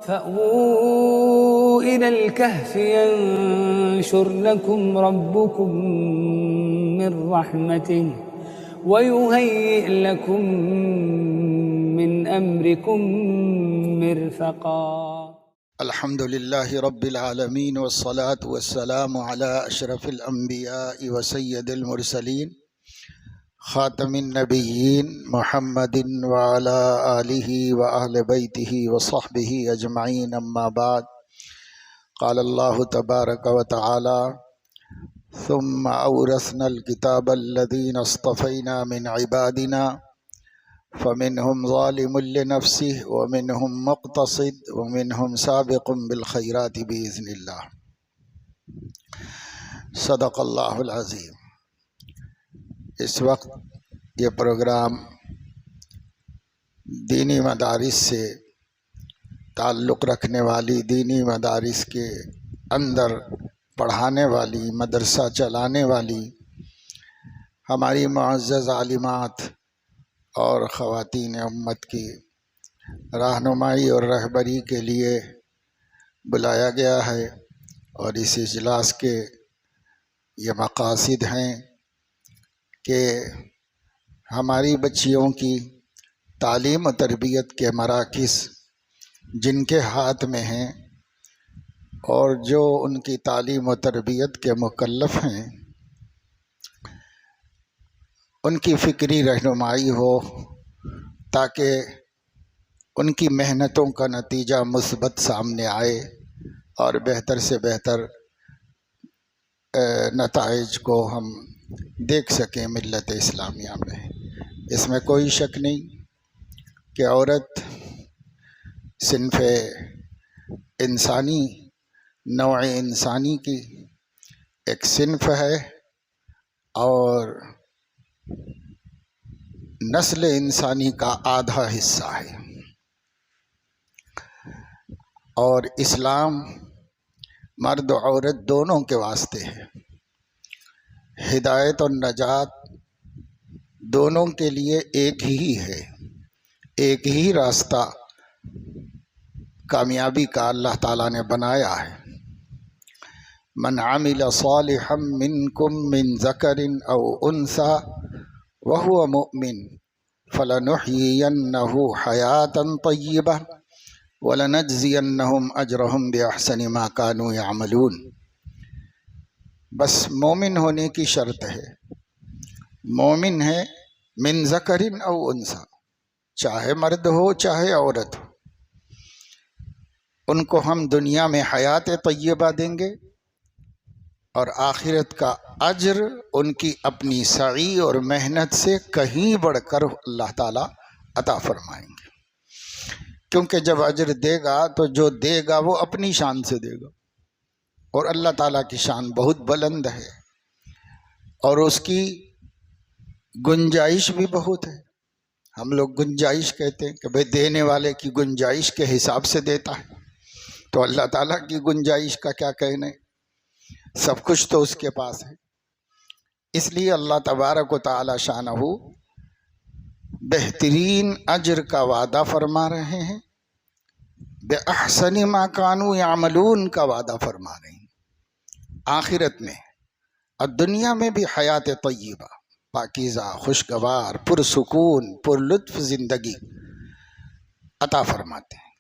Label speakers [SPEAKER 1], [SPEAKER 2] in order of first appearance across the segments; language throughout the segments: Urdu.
[SPEAKER 1] فأووا إلى الكهف ينشر لكم ربكم من رحمته ويهيئ لكم من أمركم مرفقا.
[SPEAKER 2] الحمد لله رب العالمين والصلاة والسلام على أشرف الأنبياء وسيد المرسلين خاتم النبيين محمد وعلى آله وأهل بيته وصحبه أجمعين، أما بعد. قال الله تبارك وتعالى: ثم أورثنا الكتاب الذين اصطفينا من عبادنا فمنهم ظالم لنفسه ومنهم مقتصد ومنهم سابق بالخيرات بإذن الله. صدق اللہ العظیم. اس وقت یہ پروگرام دینی مدارس سے تعلق رکھنے والی، دینی مدارس کے اندر پڑھانے والی، مدرسہ چلانے والی ہماری معزز عالمات اور خواتین امت کی رہنمائی اور رہبری کے لیے بلایا گیا ہے، اور اس اجلاس کے یہ مقاصد ہیں کہ ہماری بچیوں کی تعلیم و تربیت کے مراکز جن کے ہاتھ میں ہیں اور جو ان کی تعلیم و تربیت کے مکلف ہیں، ان کی فکری رہنمائی ہو تاکہ ان کی محنتوں کا نتیجہ مثبت سامنے آئے اور بہتر سے بہتر نتائج کو ہم دیکھ سکیں ملت اسلامیہ میں۔ اس میں کوئی شک نہیں کہ عورت صنف انسانی، نوع انسانی کی ایک صنف ہے اور نسل انسانی کا آدھا حصہ ہے، اور اسلام مرد و عورت دونوں کے واسطے ہے۔ ہدایت اور نجات دونوں کے لیے ایک ہی ہے، ایک ہی راستہ کامیابی کا اللہ تعالیٰ نے بنایا ہے۔ من عمل صالحا منکم من ذکر او انثی وهو مؤمن فلنحیینہ حیاتا طیبہ وَلَنَجْزِيَنَّهُمْ أَجْرَهُمْ بِأَحْسَنِ مَا كَانُوا يَعْمَلُونَ۔ بس مومن ہونے کی شرط ہے، مومن ہے من ذکر او انثی، چاہے مرد ہو چاہے عورت ہو، ان کو ہم دنیا میں حیات طیبہ دیں گے اور آخرت کا اجر ان کی اپنی سعی اور محنت سے کہیں بڑھ کر اللہ تعالیٰ عطا فرمائیں گے، کیونکہ جب اجر دے گا تو جو دے گا وہ اپنی شان سے دے گا، اور اللہ تعالیٰ کی شان بہت بلند ہے اور اس کی گنجائش بھی بہت ہے۔ ہم لوگ گنجائش کہتے ہیں کہ بھئی دینے والے کی گنجائش کے حساب سے دیتا ہے، تو اللہ تعالیٰ کی گنجائش کا کیا کہنے، سب کچھ تو اس کے پاس ہے۔ اس لیے اللہ تبارک و تعالی شانہ بہترین اجر کا وعدہ فرما رہے ہیں، بِأَحْسَنِ مَا كَانُوا يَعْمَلُونَ کا وعدہ فرما رہے ہیں، آخرت میں اور دنیا میں بھی حیات طیبہ، پاکیزہ، خوشگوار، پرسکون، پر لطف زندگی عطا فرماتے ہیں۔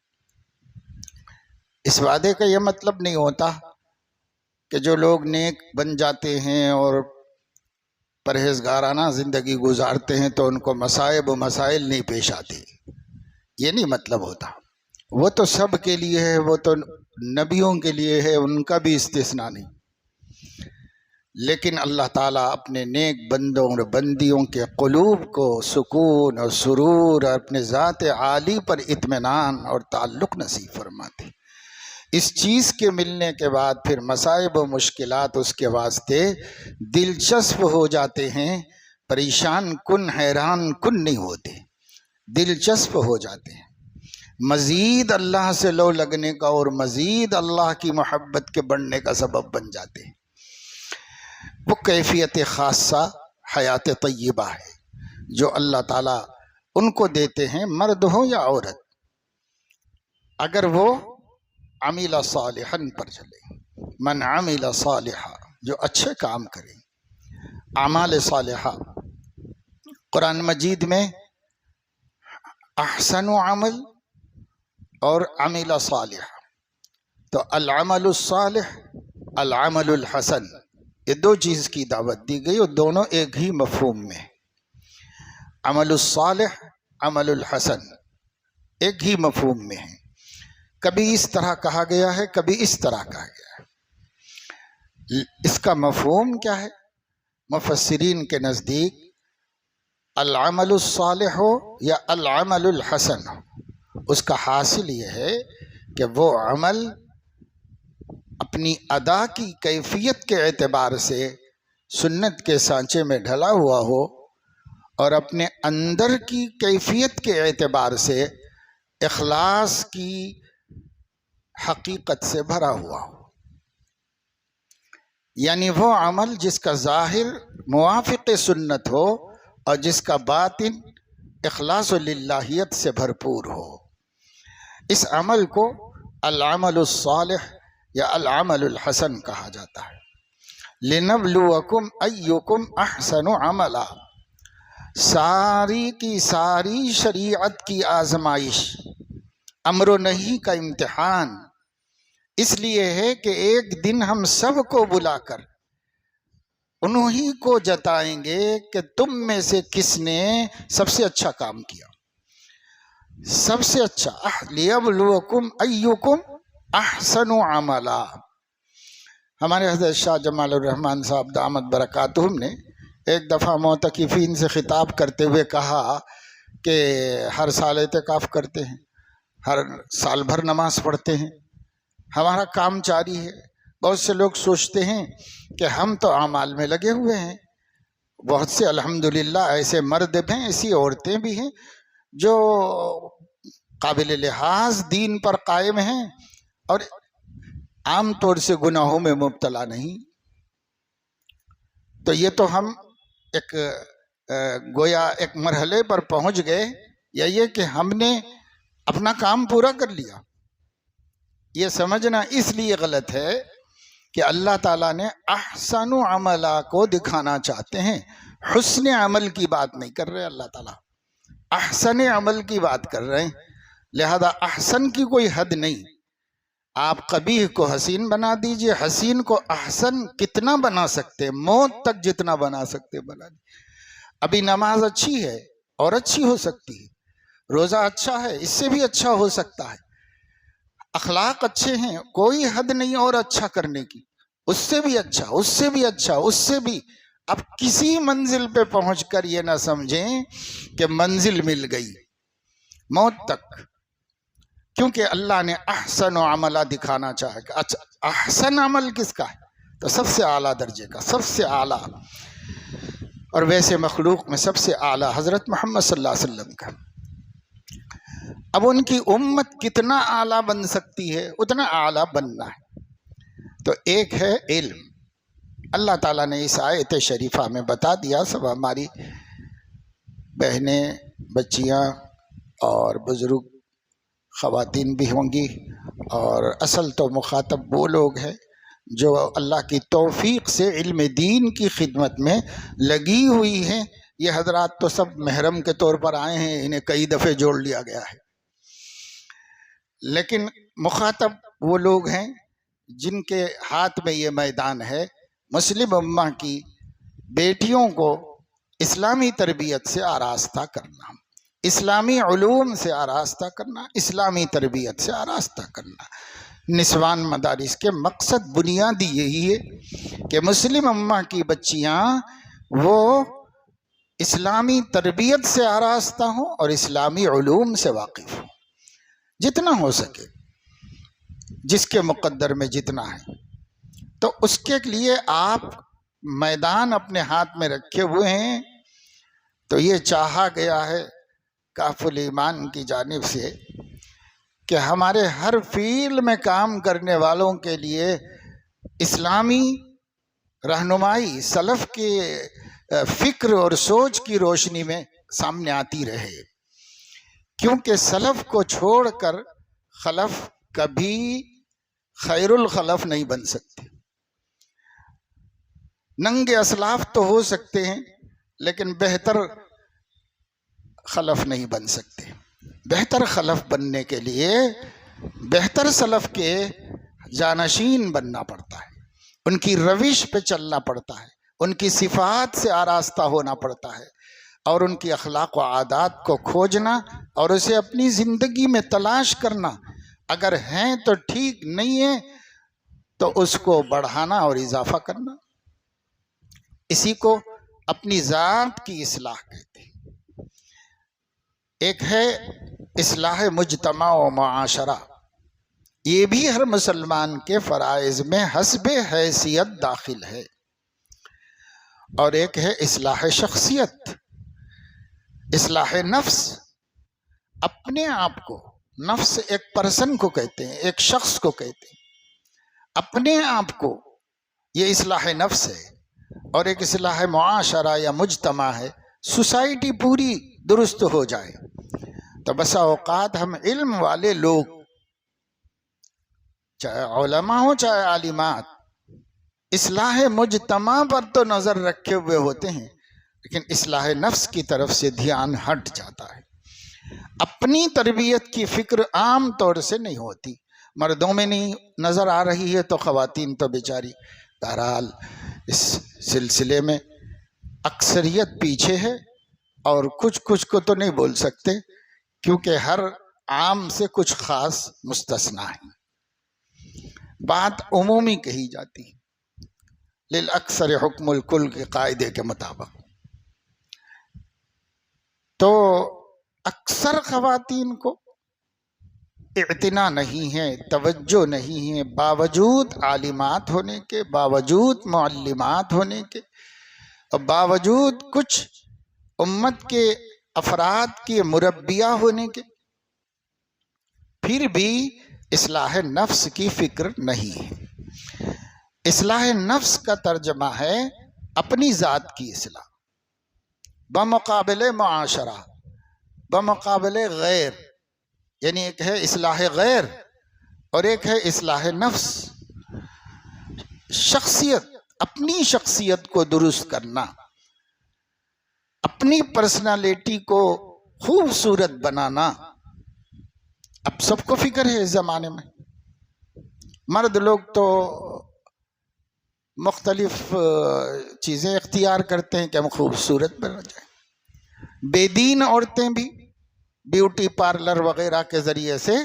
[SPEAKER 2] اس وعدے کا یہ مطلب نہیں ہوتا کہ جو لوگ نیک بن جاتے ہیں اور پرہیزگارانہ زندگی گزارتے ہیں تو ان کو مصائب و مسائل نہیں پیش آتے، یہ نہیں مطلب ہوتا۔ وہ تو سب کے لیے ہے، وہ تو نبیوں کے لیے ہے، ان کا بھی استثناء نہیں، لیکن اللہ تعالیٰ اپنے نیک بندوں اور بندیوں کے قلوب کو سکون اور سرور اور اپنے ذات عالی پر اطمینان اور تعلق نصیب فرماتے۔ اس چیز کے ملنے کے بعد پھر مصائب و مشکلات اس کے واسطے دلچسپ ہو جاتے ہیں، پریشان کن، حیران کن نہیں ہوتے، دلچسپ ہو جاتے ہیں، مزید اللہ سے لو لگنے کا اور مزید اللہ کی محبت کے بڑھنے کا سبب بن جاتے ہیں۔ وہ کیفیت خاصہ حیات طیبہ ہے جو اللہ تعالیٰ ان کو دیتے ہیں، مرد ہو یا عورت۔ اگر وہ عمل صالحن پر چلے، من عمل صالحا، جو اچھے کام کرے، اعمال صالحہ۔ قرآن مجید میں احسن عمل اور عمل صالح، تو العمل الصالح، العمل الحسن، یہ دو چیز کی دعوت دی گئی اور دونوں ایک ہی مفہوم میں، عمل الصالح، عمل الحسن ایک ہی مفہوم میں ہے۔ کبھی اس طرح کہا گیا ہے، کبھی اس طرح کہا گیا ہے۔ اس کا مفہوم کیا ہے؟ مفسرین کے نزدیک العمل الصالح ہو یا العمل الحسن ہو، اس کا حاصل یہ ہے کہ وہ عمل اپنی ادا کی کیفیت کے اعتبار سے سنت کے سانچے میں ڈھلا ہوا ہو اور اپنے اندر کی کیفیت کے اعتبار سے اخلاص کی حقیقت سے بھرا ہوا ہو، یعنی وہ عمل جس کا ظاہر موافق سنت ہو اور جس کا باطن اخلاص و للہیت سے بھرپور ہو، اس عمل کو العمل الصالح یا العمل الحسن کہا جاتا ہے۔ لنبلوکم ایکم احسن عملا، ساری کی ساری شریعت کی آزمائش، امر و نہی کا امتحان اس لیے ہے کہ ایک دن ہم سب کو بلا کر انہی کو جتائیں گے کہ تم میں سے کس نے سب سے اچھا کام کیا، سب سے اچھا۔ لیبلوکم ایکم احسن عملا۔ ہمارے حضرت شاہ جمال الرحمن صاحب دامت برکاتہم نے ایک دفعہ معتکفین سے خطاب کرتے ہوئے کہا کہ ہر سال اعتکاف کرتے ہیں، ہر سال بھر نماز پڑھتے ہیں، ہمارا کام جاری ہے۔ بہت سے لوگ سوچتے ہیں کہ ہم تو اعمال میں لگے ہوئے ہیں، بہت سے الحمدللہ ایسے مرد بھی ہیں، ایسی عورتیں بھی ہیں جو قابل لحاظ دین پر قائم ہیں اور عام طور سے گناہوں میں مبتلا نہیں۔ تو یہ تو ہم ایک گویا ایک مرحلے پر پہنچ گئے، یا یہ کہ ہم نے اپنا کام پورا کر لیا۔ یہ سمجھنا اس لیے غلط ہے کہ اللہ تعالیٰ نے احسن عملہ کو دکھانا چاہتے ہیں، حسن عمل کی بات نہیں کر رہے اللہ تعالیٰ، احسن عمل کی بات کر رہے ہیں۔ لہذا احسن کی کوئی حد نہیں، آپ قبیح کو حسین بنا دیجئے، حسین کو احسن کتنا بنا سکتے، موت تک جتنا بنا سکتے بنا دیجئے۔ ابھی نماز اچھی ہے اور اچھی ہو سکتی ہے، روزہ اچھا ہے اس سے بھی اچھا ہو سکتا ہے، اخلاق اچھے ہیں، کوئی حد نہیں اور اچھا کرنے کی، اس سے بھی اچھا، اس سے بھی اچھا، اس سے بھی۔ اب کسی منزل پہ پہنچ کر یہ نہ سمجھیں کہ منزل مل گئی، موت تک، کیونکہ اللہ نے احسن عملہ دکھانا چاہے کہ اچھا احسن عمل کس کا ہے، تو سب سے اعلیٰ درجے کا، سب سے اعلیٰ، اور ویسے مخلوق میں سب سے اعلیٰ حضرت محمد صلی اللہ علیہ وسلم کا۔ اب ان کی امت کتنا اعلیٰ بن سکتی ہے، اتنا اعلیٰ بننا ہے۔ تو ایک ہے علم، اللہ تعالیٰ نے اس آیت شریفہ میں بتا دیا، سب ہماری بہنیں، بچیاں اور بزرگ خواتین بھی ہوں گی، اور اصل تو مخاطب وہ لوگ ہیں جو اللہ کی توفیق سے علم دین کی خدمت میں لگی ہوئی ہیں۔ یہ حضرات تو سب محرم کے طور پر آئے ہیں، انہیں کئی دفعے جوڑ لیا گیا ہے، لیکن مخاطب وہ لوگ ہیں جن کے ہاتھ میں یہ میدان ہے، مسلم امہ کی بیٹیوں کو اسلامی تربیت سے آراستہ کرنا، اسلامی علوم سے آراستہ کرنا، اسلامی تربیت سے آراستہ کرنا۔ نسوان مدارس کے مقصد بنیادی یہی ہے کہ مسلم امہ کی بچیاں وہ اسلامی تربیت سے آراستہ ہوں اور اسلامی علوم سے واقف ہوں، جتنا ہو سکے، جس کے مقدر میں جتنا ہے۔ تو اس کے لیے آپ میدان اپنے ہاتھ میں رکھے ہوئے ہیں۔ تو یہ چاہا گیا ہے کاف الایمان کی جانب سے کہ ہمارے ہر فیلڈ میں کام کرنے والوں کے لیے اسلامی رہنمائی سلف کے فکر اور سوچ کی روشنی میں سامنے آتی رہے، کیونکہ سلف کو چھوڑ کر خلف کبھی خیر الخلف نہیں بن سکتے. ننگے اسلاف تو ہو سکتے ہیں لیکن بہتر خلف نہیں بن سکتے. بہتر خلف بننے کے لیے بہتر سلف کے جانشین بننا پڑتا ہے، ان کی روش پہ چلنا پڑتا ہے، ان کی صفات سے آراستہ ہونا پڑتا ہے، اور ان کی اخلاق و عادات کو کھوجنا اور اسے اپنی زندگی میں تلاش کرنا. اگر ہیں تو ٹھیک، نہیں ہے تو اس کو بڑھانا اور اضافہ کرنا. اسی کو اپنی ذات کی اصلاح کہتے ہیں. ایک ہے اصلاح مجتمع و معاشرہ، یہ بھی ہر مسلمان کے فرائض میں حسب حیثیت داخل ہے. اور ایک ہے اصلاح شخصیت، اصلاح نفس. اپنے آپ کو، نفس ایک پرسن کو کہتے ہیں، ایک شخص کو کہتے ہیں. اپنے آپ کو، یہ اصلاح نفس ہے. اور ایک اصلاح معاشرہ یا مجتمع ہے، سوسائٹی پوری درست ہو جائے. تو بسا اوقات ہم علم والے لوگ، چاہے علماء ہوں چاہے عالمات، اصلاح مجتمع پر تو نظر رکھے ہوئے ہوتے ہیں لیکن اصلاح نفس کی طرف سے دھیان ہٹ جاتا ہے. اپنی تربیت کی فکر عام طور سے نہیں ہوتی. مردوں میں نہیں نظر آ رہی ہے تو خواتین تو بیچاری. بہرحال اس سلسلے میں اکثریت پیچھے ہے، اور کچھ کو تو نہیں بول سکتے کیونکہ ہر عام سے کچھ خاص مستثنا ہے. بات عمومی کہی جاتی ہے، للاکثر حکم الکل کے قاعدے کے مطابق. تو اکثر خواتین کو اعتنا نہیں ہے، توجہ نہیں ہے، باوجود عالمات ہونے کے، باوجود معلمات ہونے کے، اور باوجود کچھ امت کے افراد کی مربیہ ہونے کے، پھر بھی اصلاح نفس کی فکر نہیں ہے. اصلاح نفس کا ترجمہ ہے اپنی ذات کی اصلاح بمقابل معاشرہ، بمقابل غیر. یعنی ایک ہے اصلاح غیر اور ایک ہے اصلاح نفس. شخصیت، اپنی شخصیت کو درست کرنا، اپنی پرسنالٹی کو خوبصورت بنانا. اب سب کو فکر ہے اس زمانے میں. مرد لوگ تو مختلف چیزیں اختیار کرتے ہیں کہ ہم خوبصورت بن جائیں. بے دین عورتیں بھی بیوٹی پارلر وغیرہ کے ذریعے سے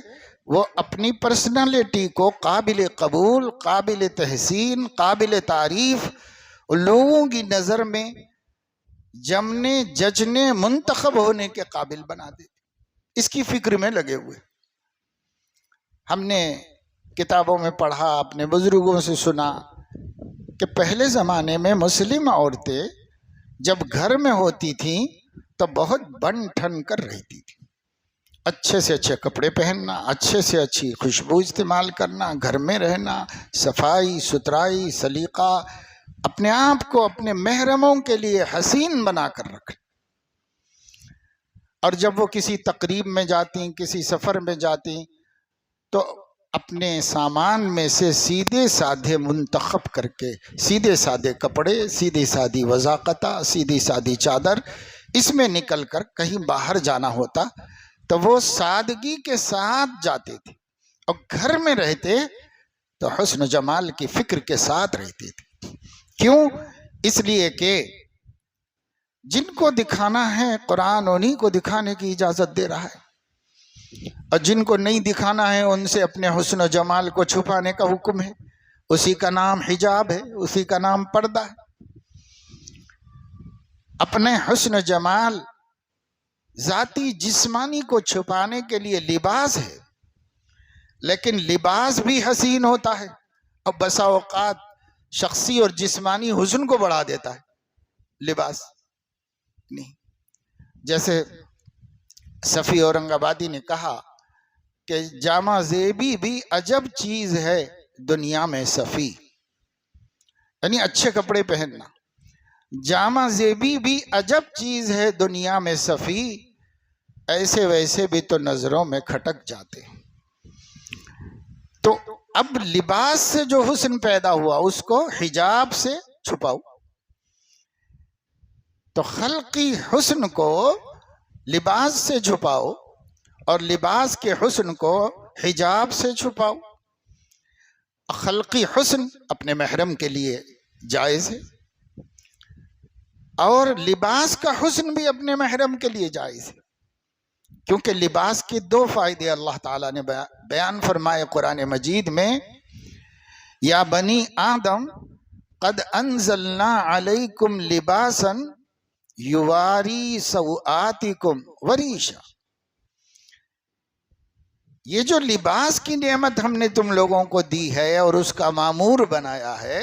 [SPEAKER 2] وہ اپنی پرسنالٹی کو قابل قبول، قابل تحسین، قابل تعریف، لوگوں کی نظر میں جمنے، ججنے، منتخب ہونے کے قابل بنا دیتے. اس کی فکر میں لگے ہوئے. ہم نے کتابوں میں پڑھا، اپنے بزرگوں سے سنا کہ پہلے زمانے میں مسلم عورتیں جب گھر میں ہوتی تھیں تو بہت بن ٹھن کر رہتی تھی. اچھے سے اچھے کپڑے پہننا، اچھے سے اچھی خوشبو استعمال کرنا، گھر میں رہنا، صفائی ستھرائی، سلیقہ، اپنے آپ کو اپنے محرموں کے لیے حسین بنا کر رکھنا. اور جب وہ کسی تقریب میں جاتی، کسی سفر میں جاتی تو اپنے سامان میں سے سیدھے سادھے منتخب کر کے، سیدھے سادھے کپڑے، سیدھی سادھی وضاقتہ، سیدھی سادھی چادر، اس میں نکل کر کہیں باہر جانا ہوتا تو وہ سادگی کے ساتھ جاتے تھے. اور گھر میں رہتے تو حسن و جمال کی فکر کے ساتھ رہتے تھے. کیوں؟ اس لیے کہ جن کو دکھانا ہے قرآن انہی کو دکھانے کی اجازت دے رہا ہے، اور جن کو نہیں دکھانا ہے ان سے اپنے حسن و جمال کو چھپانے کا حکم ہے. اسی کا نام حجاب ہے، اسی کا نام پردہ ہے. اپنے حسن و جمال ذاتی جسمانی کو چھپانے کے لیے لباس ہے، لیکن لباس بھی حسین ہوتا ہے اور بسا اوقات شخصی اور جسمانی حسن کو بڑھا دیتا ہے لباس نہیں. جیسے صفی اورنگ آبادی نے کہا کہ جامہ زیبی بھی عجب چیز ہے دنیا میں صفی، یعنی اچھے کپڑے پہننا. جامہ زیبی بھی عجب چیز ہے دنیا میں صفی، ایسے ویسے بھی تو نظروں میں کھٹک جاتے ہیں. تو اب لباس سے جو حسن پیدا ہوا اس کو حجاب سے چھپاؤ. تو خلقی حسن کو لباس سے چھپاؤ اور لباس کے حسن کو حجاب سے چھپاؤ. خلقی حسن اپنے محرم کے لیے جائز ہے اور لباس کا حسن بھی اپنے محرم کے لیے جائز ہے، کیونکہ لباس کے دو فائدے اللہ تعالیٰ نے بیان فرمائے قرآن مجید میں. یا بنی آدم قد انزلنا علیکم لباسا یواری سوآتکم وریشا. یہ جو لباس کی نعمت ہم نے تم لوگوں کو دی ہے اور اس کا معمور بنایا ہے،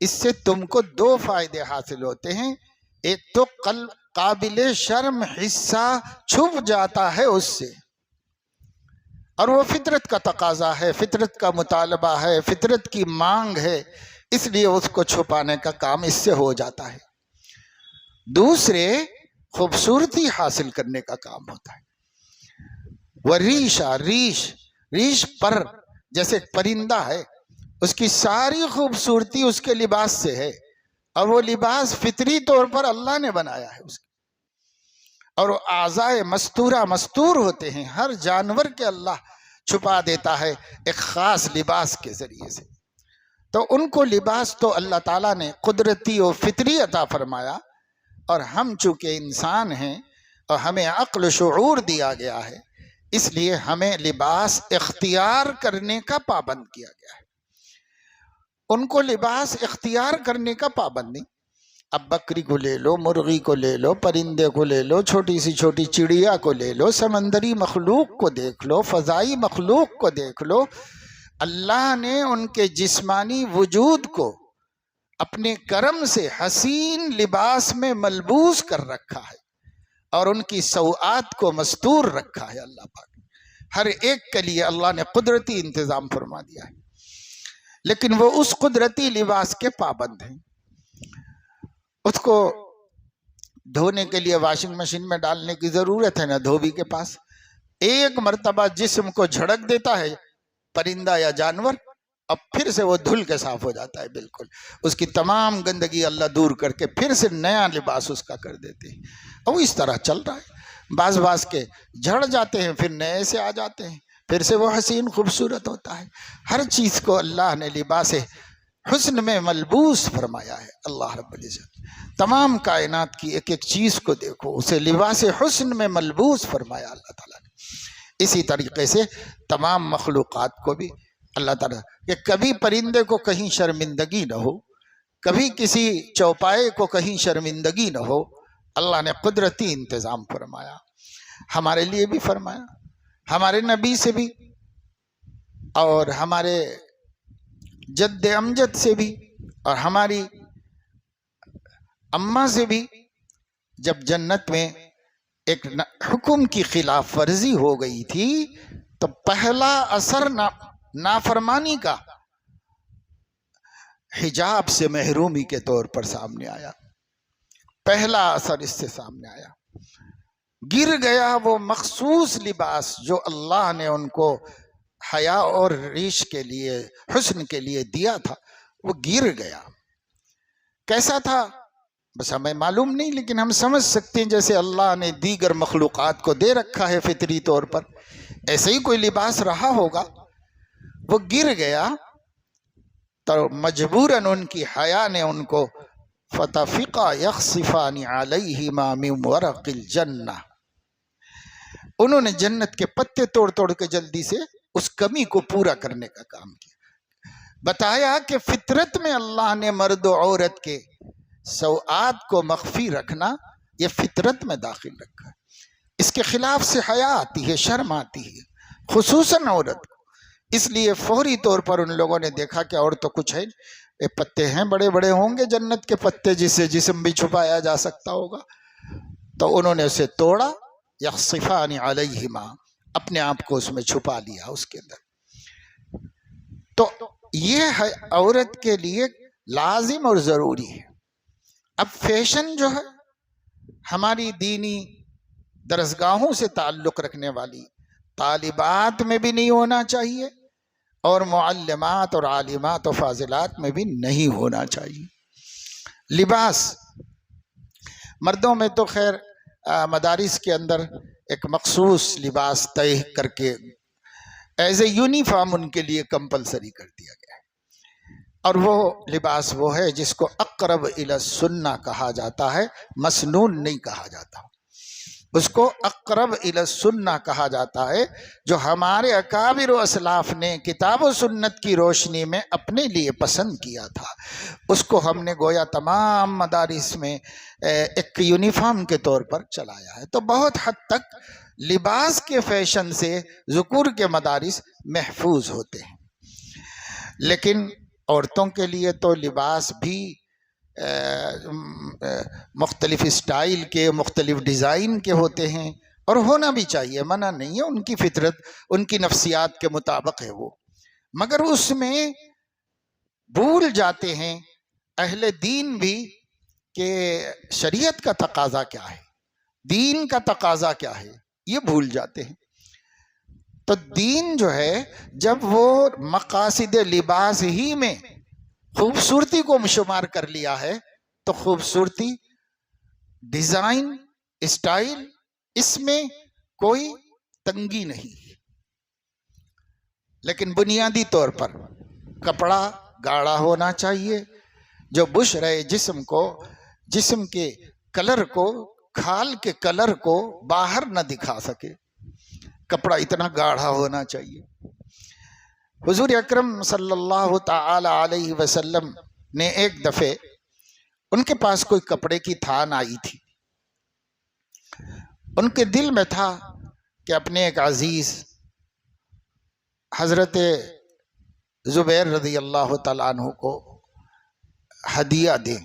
[SPEAKER 2] اس سے تم کو دو فائدے حاصل ہوتے ہیں. ایک تو قابل شرم حصہ چھپ جاتا ہے اس سے، اور وہ فطرت کا تقاضا ہے، فطرت کا مطالبہ ہے، فطرت کی مانگ ہے، اس لیے اس کو چھپانے کا کام اس سے ہو جاتا ہے. دوسرے خوبصورتی حاصل کرنے کا کام ہوتا ہے. وریشا، ریش پر، جیسے ایک پرندہ ہے اس کی ساری خوبصورتی اس کے لباس سے ہے، اور وہ لباس فطری طور پر اللہ نے بنایا ہے اس کے، اور وہ اعضائے مستورہ مستور ہوتے ہیں. ہر جانور کے اللہ چھپا دیتا ہے ایک خاص لباس کے ذریعے سے. تو ان کو لباس تو اللہ تعالیٰ نے قدرتی و فطری عطا فرمایا، اور ہم چونکہ انسان ہیں اور ہمیں عقل و شعور دیا گیا ہے، اس لیے ہمیں لباس اختیار کرنے کا پابند کیا گیا ہے. ان کو لباس اختیار کرنے کا پابند نہیں. اب بکری کو لے لو، مرغی کو لے لو، پرندے کو لے لو، چھوٹی سی چھوٹی چڑیا کو لے لو، سمندری مخلوق کو دیکھ لو، فضائی مخلوق کو دیکھ لو. اللہ نے ان کے جسمانی وجود کو اپنے کرم سے حسین لباس میں ملبوس کر رکھا ہے، اور ان کی سوآت کو مستور رکھا ہے. اللہ پاک ہر ایک کے لیے اللہ نے قدرتی انتظام فرما دیا ہے، لیکن وہ اس قدرتی لباس کے پابند ہیں. اس کو دھونے کے لیے واشنگ مشین میں ڈالنے کی ضرورت ہے نہ دھوبی کے پاس. ایک مرتبہ جسم کو جھڑک دیتا ہے پرندہ یا جانور، اب پھر سے وہ دھل کے صاف ہو جاتا ہے. بالکل اس کی تمام گندگی اللہ دور کر کے پھر سے نیا لباس اس کا کر دیتے ہیں. اور اس طرح چل رہا ہے. بعض کے جھڑ جاتے ہیں پھر نئے سے آ جاتے ہیں، پھر سے وہ حسین خوبصورت ہوتا ہے. ہر چیز کو اللہ نے لباس حسن میں ملبوس فرمایا ہے. اللہ رب العزت تمام کائنات کی ایک ایک چیز کو دیکھو، اسے لباس حسن میں ملبوس فرمایا اللہ تعالیٰ نے. اسی طریقے سے تمام مخلوقات کو بھی اللہ تعالیٰ کہ کبھی پرندے کو کہیں شرمندگی نہ ہو، کبھی کسی چوپائے کو کہیں شرمندگی نہ ہو، اللہ نے قدرتی انتظام فرمایا. ہمارے لیے بھی فرمایا، ہمارے نبی سے بھی اور ہمارے جد امجد سے بھی اور ہماری اماں سے بھی. جب جنت میں ایک حکم کی خلاف ورزی ہو گئی تھی تو پہلا اثر نافرمانی کا حجاب سے محرومی کے طور پر سامنے آیا. پہلا اثر اس سے سامنے آیا. گر گیا وہ مخصوص لباس جو اللہ نے ان کو حیا اور ریش کے لیے، حسن کے لیے دیا تھا، وہ گر گیا. کیسا تھا بس ہمیں معلوم نہیں، لیکن ہم سمجھ سکتے ہیں جیسے اللہ نے دیگر مخلوقات کو دے رکھا ہے فطری طور پر، ایسے ہی کوئی لباس رہا ہوگا. وہ گر گیا تو مجبوراً ان کی حیا نے ان کو فَتَفِقَا يَخْصِفَانِ عَلَيْهِمَا مِنْ وَرَقِ الْجَنَّةِ، انہوں نے جنت کے پتے توڑ توڑ کے جلدی سے اس کمی کو پورا کرنے کا کام کیا. بتایا کہ فطرت میں اللہ نے مرد و عورت کے سوآت کو مخفی رکھنا یہ فطرت میں داخل رکھا ہے. اس کے خلاف سے حیا آتی ہے، شرم آتی ہے، خصوصاً عورت کو. اس لیے فوری طور پر ان لوگوں نے دیکھا کہ اور تو کچھ ہے، پتے ہیں بڑے بڑے ہوں گے جنت کے پتے جس سے جسم بھی چھپایا جا سکتا ہوگا، تو انہوں نے اسے توڑا. یخصفان علیہما، اپنے آپ کو اس میں چھپا لیا اس کے اندر. تو یہ ہے عورت کے لیے لازم اور ضروری ہے. اب فیشن جو ہے ہماری دینی درسگاہوں سے تعلق رکھنے والی طالبات میں بھی نہیں ہونا چاہیے، اور معلمات اور عالمات و فاضلات میں بھی نہیں ہونا چاہیے۔ لباس مردوں میں تو خیر مدارس کے اندر ایک مخصوص لباس طے کر کے ایز اے یونیفارم ان کے لیے کمپلسری کر دیا گیا ہے، اور وہ لباس وہ ہے جس کو اقرب الی السنہ کہا جاتا ہے، مسنون نہیں کہا جاتا، اس کو اقرب الی السنہ کہا جاتا ہے، جو ہمارے اکابر و اسلاف نے کتاب و سنت کی روشنی میں اپنے لیے پسند کیا تھا، اس کو ہم نے گویا تمام مدارس میں ایک یونیفارم کے طور پر چلایا ہے۔ تو بہت حد تک لباس کے فیشن سے ذکور کے مدارس محفوظ ہوتے ہیں، لیکن عورتوں کے لیے تو لباس بھی مختلف اسٹائل کے، مختلف ڈیزائن کے ہوتے ہیں، اور ہونا بھی چاہیے، منع نہیں ہے، ان کی فطرت، ان کی نفسیات کے مطابق ہے وہ، مگر اس میں بھول جاتے ہیں اہل دین بھی کہ شریعت کا تقاضا کیا ہے، دین کا تقاضا کیا ہے، یہ بھول جاتے ہیں۔ تو دین جو ہے جب وہ مقاصد لباس ہی میں خوبصورتی کو شمار کر لیا ہے تو خوبصورتی، ڈیزائن، اسٹائل، اس میں کوئی تنگی نہیں، لیکن بنیادی طور پر کپڑا گاڑھا ہونا چاہیے جو بشرے جسم کو، جسم کے کلر کو، کھال کے کلر کو باہر نہ دکھا سکے، کپڑا اتنا گاڑھا ہونا چاہیے۔ حضور اکرم صلی اللہ تعالی علیہ وسلم نے ایک دفعہ ان کے پاس کوئی کپڑے کی تھان آئی تھی، ان کے دل میں تھا کہ اپنے ایک عزیز حضرت زبیر رضی اللہ تعالیٰ عنہ کو ہدیہ دیں۔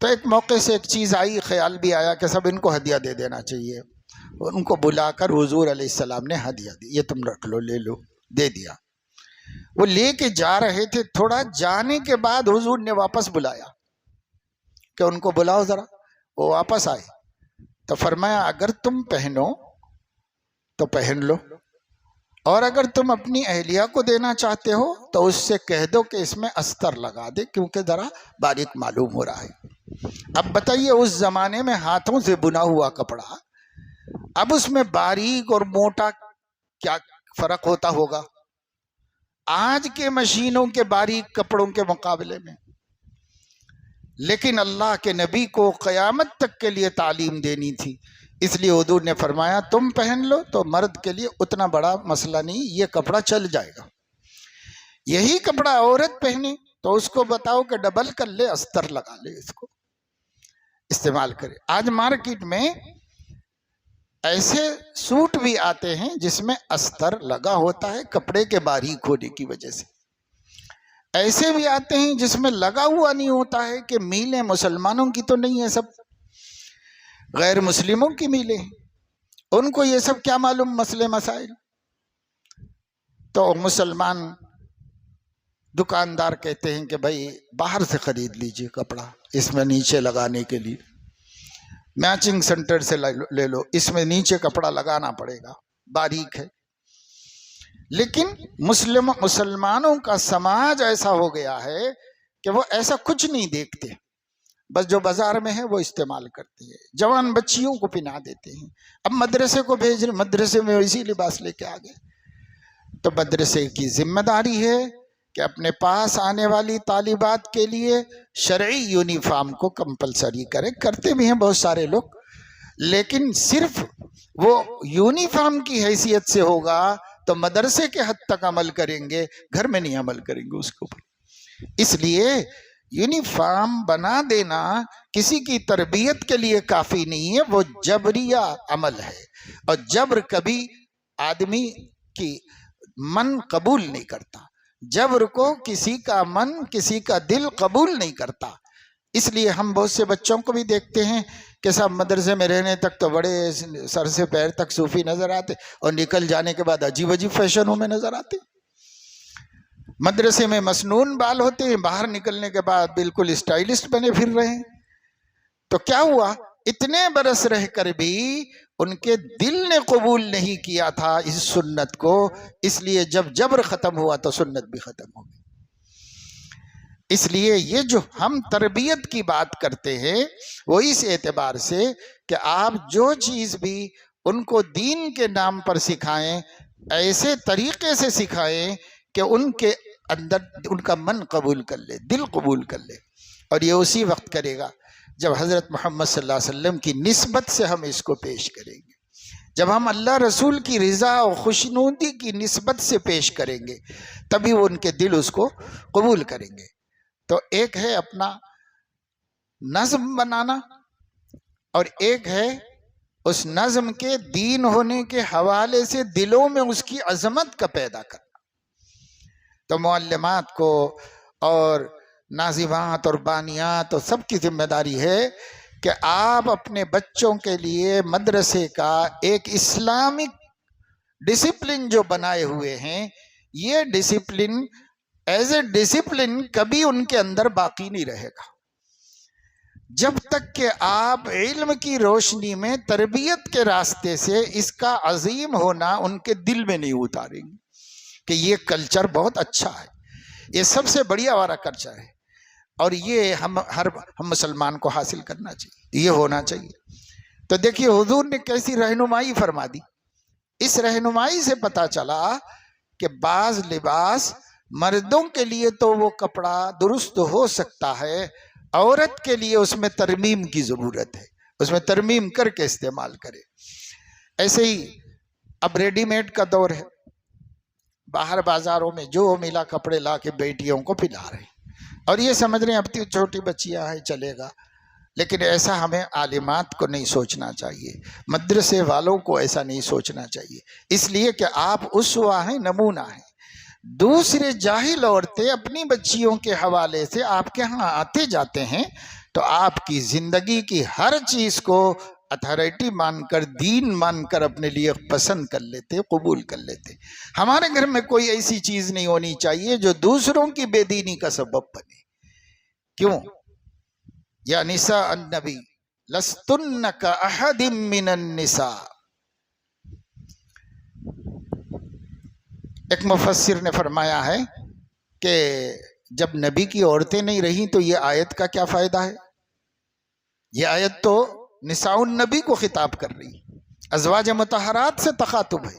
[SPEAKER 2] تو ایک موقع سے ایک چیز آئی، خیال بھی آیا کہ سب ان کو ہدیہ دے دینا چاہیے، ان کو بلا کر حضور علیہ السلام نے ہدیہ دی، یہ تم رکھ لو، لے لو، دے دیا۔ وہ لے کے جا رہے تھے، تھوڑا جانے کے بعد حضور نے واپس بلایا کہ ان کو بلاؤ ذرا، وہ واپس آئے تو فرمایا اگر تم پہنو تو پہن لو، اور اگر تم اپنی اہلیہ کو دینا چاہتے ہو تو اس سے کہہ دو کہ اس میں استر لگا دے، کیونکہ ذرا باریک معلوم ہو رہا ہے۔ اب بتائیے اس زمانے میں ہاتھوں سے بنا ہوا کپڑا، اب اس میں باریک اور موٹا کیا فرق ہوتا ہوگا آج کے مشینوں کے باریک کپڑوں کے مقابلے میں؟ لیکن اللہ کے نبی کو قیامت تک کے لیے تعلیم دینی تھی، اس لیے حضور نے فرمایا تم پہن لو تو مرد کے لیے اتنا بڑا مسئلہ نہیں، یہ کپڑا چل جائے گا۔ یہی کپڑا عورت پہنے تو اس کو بتاؤ کہ ڈبل کر لے، استر لگا لے، اس کو استعمال کرے۔ آج مارکیٹ میں ایسے سوٹ بھی آتے ہیں جس میں استر لگا ہوتا ہے کپڑے کے باریک ہونے کی وجہ سے، ایسے بھی آتے ہیں جس میں لگا ہوا نہیں ہوتا ہے کہ میلیں مسلمانوں کی تو نہیں ہے، سب غیر مسلموں کی میلیں ہیں، ان کو یہ سب کیا معلوم مسئلے مسائل۔ تو مسلمان دکاندار کہتے ہیں کہ بھائی باہر سے خرید لیجئے کپڑا، اس میں نیچے لگانے کے لیے میچنگ سینٹر سے لے لو، اس میں نیچے کپڑا لگانا پڑے گا، باریک ہے۔ لیکن مسلمانوں کا سماج ایسا ہو گیا ہے کہ وہ ایسا کچھ نہیں دیکھتے، بس جو بازار میں ہے وہ استعمال کرتے ہیں، جوان بچیوں کو پہنا دیتے ہیں۔ اب مدرسے کو بھیج رہے، مدرسے میں اسی لباس لے کے آ گئے، تو مدرسے کی ذمہ داری ہے کہ اپنے پاس آنے والی طالبات کے لیے شرعی یونیفارم کو کمپلسری کرے، کرتے بھی ہیں بہت سارے لوگ، لیکن صرف وہ یونیفارم کی حیثیت سے ہوگا تو مدرسے کے حد تک عمل کریں گے، گھر میں نہیں عمل کریں گے اس کے اوپر۔ اس لیے یونیفارم بنا دینا کسی کی تربیت کے لیے کافی نہیں ہے، وہ جبریہ عمل ہے، اور جبر کبھی آدمی کی من قبول نہیں کرتا، جبر کو کسی کا من، کسی کا دل قبول نہیں کرتا۔ اس لیے ہم بہت سے بچوں کو بھی دیکھتے ہیں کہ صاحب مدرسے میں رہنے تک تو بڑے سر سے پیر تک صوفی نظر آتے، اور نکل جانے کے بعد عجیب عجیب فیشنوں میں نظر آتے۔ مدرسے میں مسنون بال ہوتے ہیں، باہر نکلنے کے بعد بالکل اسٹائلسٹ بنے پھر رہے ہیں۔ تو کیا ہوا؟ اتنے برس رہ کر بھی ان کے دل نے قبول نہیں کیا تھا اس سنت کو، اس لیے جب جبر ختم ہوا تو سنت بھی ختم ہو گئی۔ اس لیے یہ جو ہم تربیت کی بات کرتے ہیں وہ اس اعتبار سے کہ آپ جو چیز بھی ان کو دین کے نام پر سکھائیں ایسے طریقے سے سکھائیں کہ ان کے اندر ان کا من قبول کر لے، دل قبول کر لے، اور یہ اسی وقت کرے گا جب حضرت محمد صلی اللہ علیہ وسلم کی نسبت سے ہم اس کو پیش کریں گے، جب ہم اللہ رسول کی رضا اور خوشنودی کی نسبت سے پیش کریں گے تبھی وہ ان کے دل اس کو قبول کریں گے۔ تو ایک ہے اپنا نظم بنانا، اور ایک ہے اس نظم کے دین ہونے کے حوالے سے دلوں میں اس کی عظمت کا پیدا کرنا۔ تو معلمات کو اور ناظمات اور بانیات اور سب کی ذمہ داری ہے کہ آپ اپنے بچوں کے لیے مدرسے کا ایک اسلامک ڈسپلن جو بنائے ہوئے ہیں، یہ ڈسپلن ایز اے ڈسپلن کبھی ان کے اندر باقی نہیں رہے گا جب تک کہ آپ علم کی روشنی میں تربیت کے راستے سے اس کا عظیم ہونا ان کے دل میں نہیں اتاریں گے کہ یہ کلچر بہت اچھا ہے، یہ سب سے بڑھیا والا کلچر ہے، اور یہ ہم مسلمان کو حاصل کرنا چاہیے، یہ ہونا چاہیے۔ تو دیکھیے حضور نے کیسی رہنمائی فرما دی۔ اس رہنمائی سے پتہ چلا کہ بعض لباس مردوں کے لیے تو وہ کپڑا درست ہو سکتا ہے، عورت کے لیے اس میں ترمیم کی ضرورت ہے، اس میں ترمیم کر کے استعمال کرے۔ ایسے ہی اب ریڈی میڈ کا دور ہے، باہر بازاروں میں جو ملا کپڑے لا کے بیٹیوں کو پہنا رہے ہیں، اور یہ سمجھ رہے ہیں اب چھوٹی بچیاں ہیں چلے گا، لیکن ایسا ہمیں عالمات کو نہیں سوچنا چاہیے، مدرسے والوں کو ایسا نہیں سوچنا چاہیے، اس لیے کہ آپ اسوہ ہیں، نمونہ ہیں۔ دوسرے جاہل عورتیں اپنی بچیوں کے حوالے سے آپ کے ہاں آتے جاتے ہیں تو آپ کی زندگی کی ہر چیز کو اتھارٹی مان کر، دین مان کر اپنے لیے پسند کر لیتے، قبول کر لیتے۔ ہمارے گھر میں کوئی ایسی چیز نہیں ہونی چاہیے جو دوسروں کی بے دینی کا سبب بنے۔ کیوں؟ یا نساء النبی لستن کاحد من النساء، ایک مفسر نے فرمایا ہے کہ جب نبی کی عورتیں نہیں رہیں تو یہ آیت کا کیا فائدہ ہے؟ یہ آیت تو نساء النبی کو خطاب کر رہی، ازواج مطہرات سے تخاطب ہے۔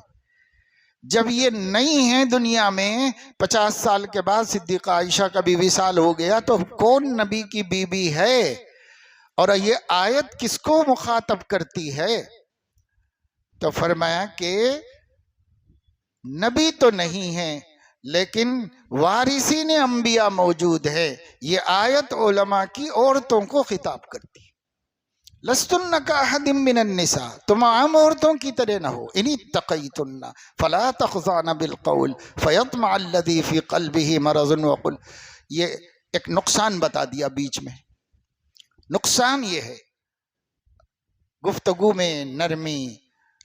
[SPEAKER 2] جب یہ نہیں ہیں دنیا میں، 50 سال کے بعد صدیقہ عائشہ کا بھی وصال ہو گیا، تو کون نبی کی بیوی ہے؟ اور یہ آیت کس کو مخاطب کرتی ہے؟ تو فرمایا کہ نبی تو نہیں ہیں لیکن وارثین انبیاء موجود ہے۔ یہ آیت علماء کی عورتوں کو خطاب کرتی ہے۔ لستن کاحد من النساء، تم عام عورتوں کی طرح نہ ہو، ان اتقیتن فلا تخضعن بالقول فیطمع الذی فی قلبہ مرض وقل۔ یہ ایک نقصان بتا دیا بیچ میں۔ نقصان یہ ہے گفتگو میں نرمی،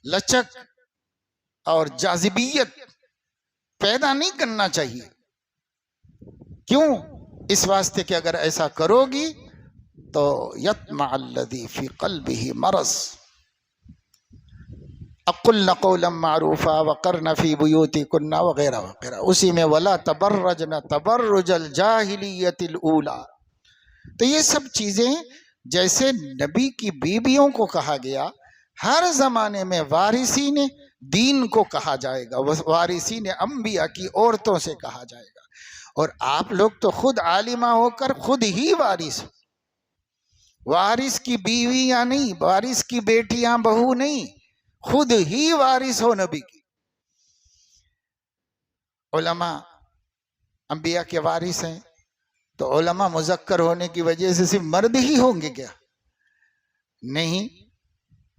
[SPEAKER 2] لچک اور جاذبیت پیدا نہیں کرنا چاہیے۔ کیوں؟ اس واسطے کہ اگر ایسا کرو گی تو یطمع الذی فی قلبہ مرض۔ اقلن قولا معروفا وقرن فی بیوتکن وغیرہ وغیرہ، اسی میں ولا تبرجن تبرج الجاہلیت الاولی۔ تو یہ سب چیزیں جیسے نبی کی بیویوں کو کہا گیا، ہر زمانے میں وارثین دین کو کہا جائے گا، وارثین انبیاء کی عورتوں سے کہا جائے گا۔ اور آپ لوگ تو خود عالمہ ہو کر خود ہی وارث ہو، وارث کی بیویاں نہیں، وارث کی بیٹیاں بہو نہیں، خود ہی وارث ہو نبی کی۔ علماء انبیاء کے وارث ہیں تو علماء مذکر ہونے کی وجہ سے صرف مرد ہی ہوں گے کیا؟ نہیں،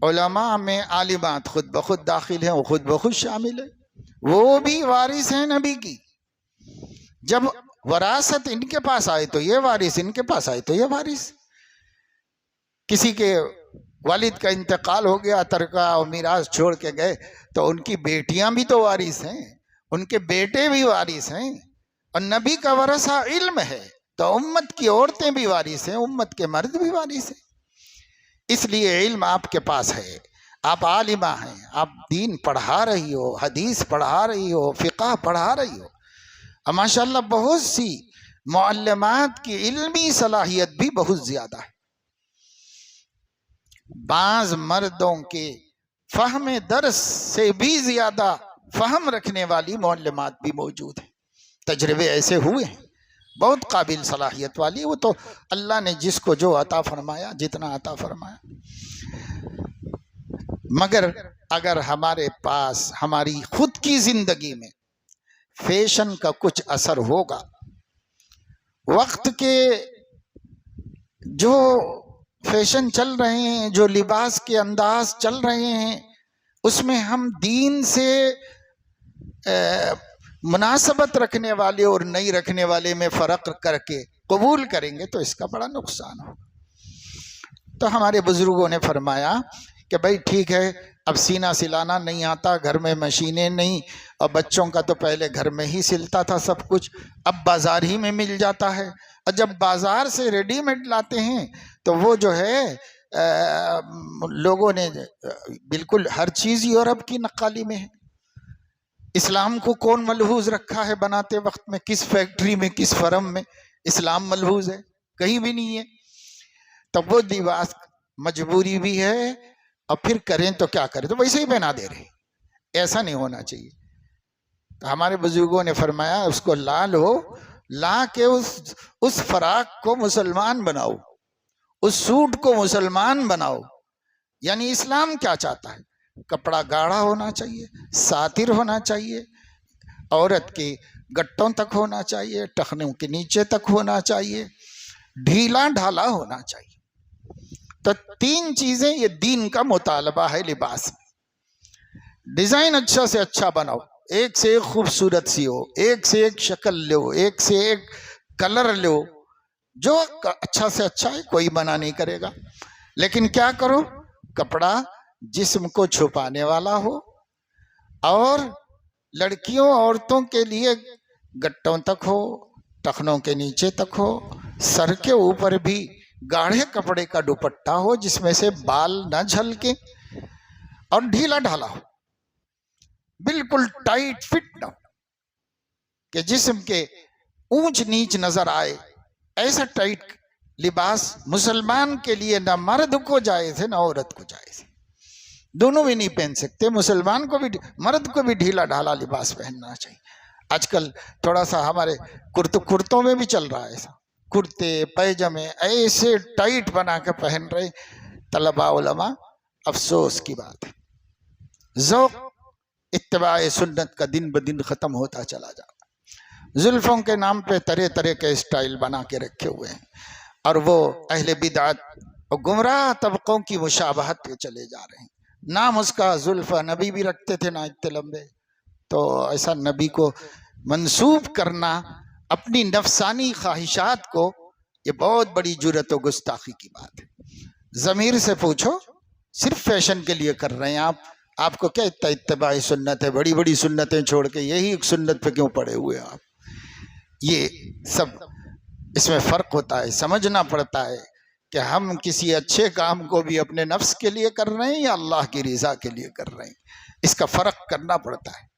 [SPEAKER 2] علماء میں عالمات خود بخود داخل ہیں، وہ خود بخود شامل ہیں، وہ بھی وارث ہیں نبی کی۔ جب وراثت ان کے پاس آئے تو یہ وارث، ان کے پاس آئے تو یہ وارث۔ کسی کے والد کا انتقال ہو گیا، ترکہ اور میراث چھوڑ کے گئے تو ان کی بیٹیاں بھی تو وارث ہیں، ان کے بیٹے بھی وارث ہیں، اور نبی کا ورثہ علم ہے تو امت کی عورتیں بھی وارث ہیں، امت کے مرد بھی وارث ہیں۔ اس لیے علم آپ کے پاس ہے، آپ عالمہ ہیں، آپ دین پڑھا رہی ہو، حدیث پڑھا رہی ہو، فقہ پڑھا رہی ہو، اور ماشاءاللہ بہت سی معلمات کی علمی صلاحیت بھی بہت زیادہ ہے۔ بعض مردوں کے فہم درس سے بھی زیادہ فہم رکھنے والی معلمات بھی موجود ہیں، تجربے ایسے ہوئے ہیں، بہت قابل صلاحیت والی، وہ تو اللہ نے جس کو جو عطا فرمایا، جتنا عطا فرمایا۔ مگر اگر ہمارے پاس ہماری خود کی زندگی میں فیشن کا کچھ اثر ہوگا، وقت کے جو فیشن چل رہے ہیں، جو لباس کے انداز چل رہے ہیں، اس میں ہم دین سے مناسبت رکھنے والے اور نہیں رکھنے والے میں فرق کر کے قبول کریں گے تو اس کا بڑا نقصان ہوگا۔ تو ہمارے بزرگوں نے فرمایا کہ بھائی ٹھیک ہے، اب سینہ سلانا نہیں آتا، گھر میں مشینیں نہیں، اور بچوں کا تو پہلے گھر میں ہی سلتا تھا سب کچھ، اب بازار ہی میں مل جاتا ہے، اور جب بازار سے ریڈی میڈ لاتے ہیں تو وہ جو ہے لوگوں نے بالکل ہر چیز یورپ کی نقالی میں ہے۔ اسلام کو کون ملحوظ رکھا ہے بناتے وقت میں؟ کس فیکٹری میں، کس فرم میں اسلام ملحوظ ہے؟ کہیں بھی نہیں ہے۔ تب وہ لباس مجبوری بھی ہے، اور پھر کریں تو کیا کریں، تو ویسے ہی پہنا دے رہے، ایسا نہیں ہونا چاہیے۔ تو ہمارے بزرگوں نے فرمایا اس کو لا لو، لا کے اس فراق کو مسلمان بناؤ، اس سوٹ کو مسلمان بناؤ۔ یعنی اسلام کیا چاہتا ہے؟ کپڑا گاڑھا ہونا چاہیے، ساتر ہونا چاہیے، عورت کے گٹوں تک ہونا چاہیے، ٹخنوں کے نیچے تک ہونا چاہیے، ڈھیلا ڈھالا ہونا چاہیے۔ تو تین چیزیں یہ دین کا مطالبہ ہے لباس میں۔ ڈیزائن اچھا سے اچھا بناؤ، ایک سے ایک خوبصورت سی ہو، ایک سے ایک شکل لو، ایک سے ایک کلر لو، جو اچھا سے اچھا ہے کوئی منع نہیں کرے گا، لیکن کیا کرو، کپڑا جسم کو چھپانے والا ہو، اور لڑکیوں عورتوں کے لیے گٹوں تک ہو، ٹخنوں کے نیچے تک ہو، سر کے اوپر بھی گاڑھے کپڑے کا دوپٹہ ہو جس میں سے بال نہ جھلکے، اور ڈھیلا ڈھالا ہو، بالکل ٹائٹ فٹ نہ ہو کہ جسم کے اونچ نیچ نظر آئے۔ ایسا ٹائٹ لباس مسلمان کے لیے نہ مرد کو جائز ہے نہ عورت کو جائز ہے، دونوں بھی نہیں پہن سکتے۔ مسلمان کو بھی، مرد کو بھی ڈھیلا ڈھالا لباس پہننا چاہیے۔ آج کل تھوڑا سا ہمارے کرتوں میں بھی چل رہا ہے ایسا، کرتے پیجامے ایسے ٹائٹ بنا کے پہن رہے طلباء علماء، افسوس کی بات ہے۔ ذوق اتباع سنت کا دن بدن ختم ہوتا چلا جا رہا، زلفوں کے نام پہ طرح طرح کے اسٹائل بنا کے رکھے ہوئے ہیں، اور وہ اہل بدعت اور گمراہ طبقوں کی مشابہت پہ چلے جا رہے ہیں۔ نام اس کا زلفہ، نبی بھی رکھتے تھے نا اتنے لمبے، تو ایسا نبی کو منسوب کرنا اپنی نفسانی خواہشات کو، یہ بہت بڑی جرات و گستاخی کی بات ہے۔ ضمیر سے پوچھو، صرف فیشن کے لیے کر رہے ہیں آپ کو کیا اتباع سنت ہے؟ بڑی بڑی سنتیں چھوڑ کے یہی ایک سنت پہ کیوں پڑے ہوئے آپ؟ یہ سب اس میں فرق ہوتا ہے، سمجھنا پڑتا ہے کہ ہم کسی اچھے کام کو بھی اپنے نفس کے لیے کر رہے ہیں یا اللہ کی رضا کے لیے کر رہے ہیں، اس کا فرق کرنا پڑتا ہے۔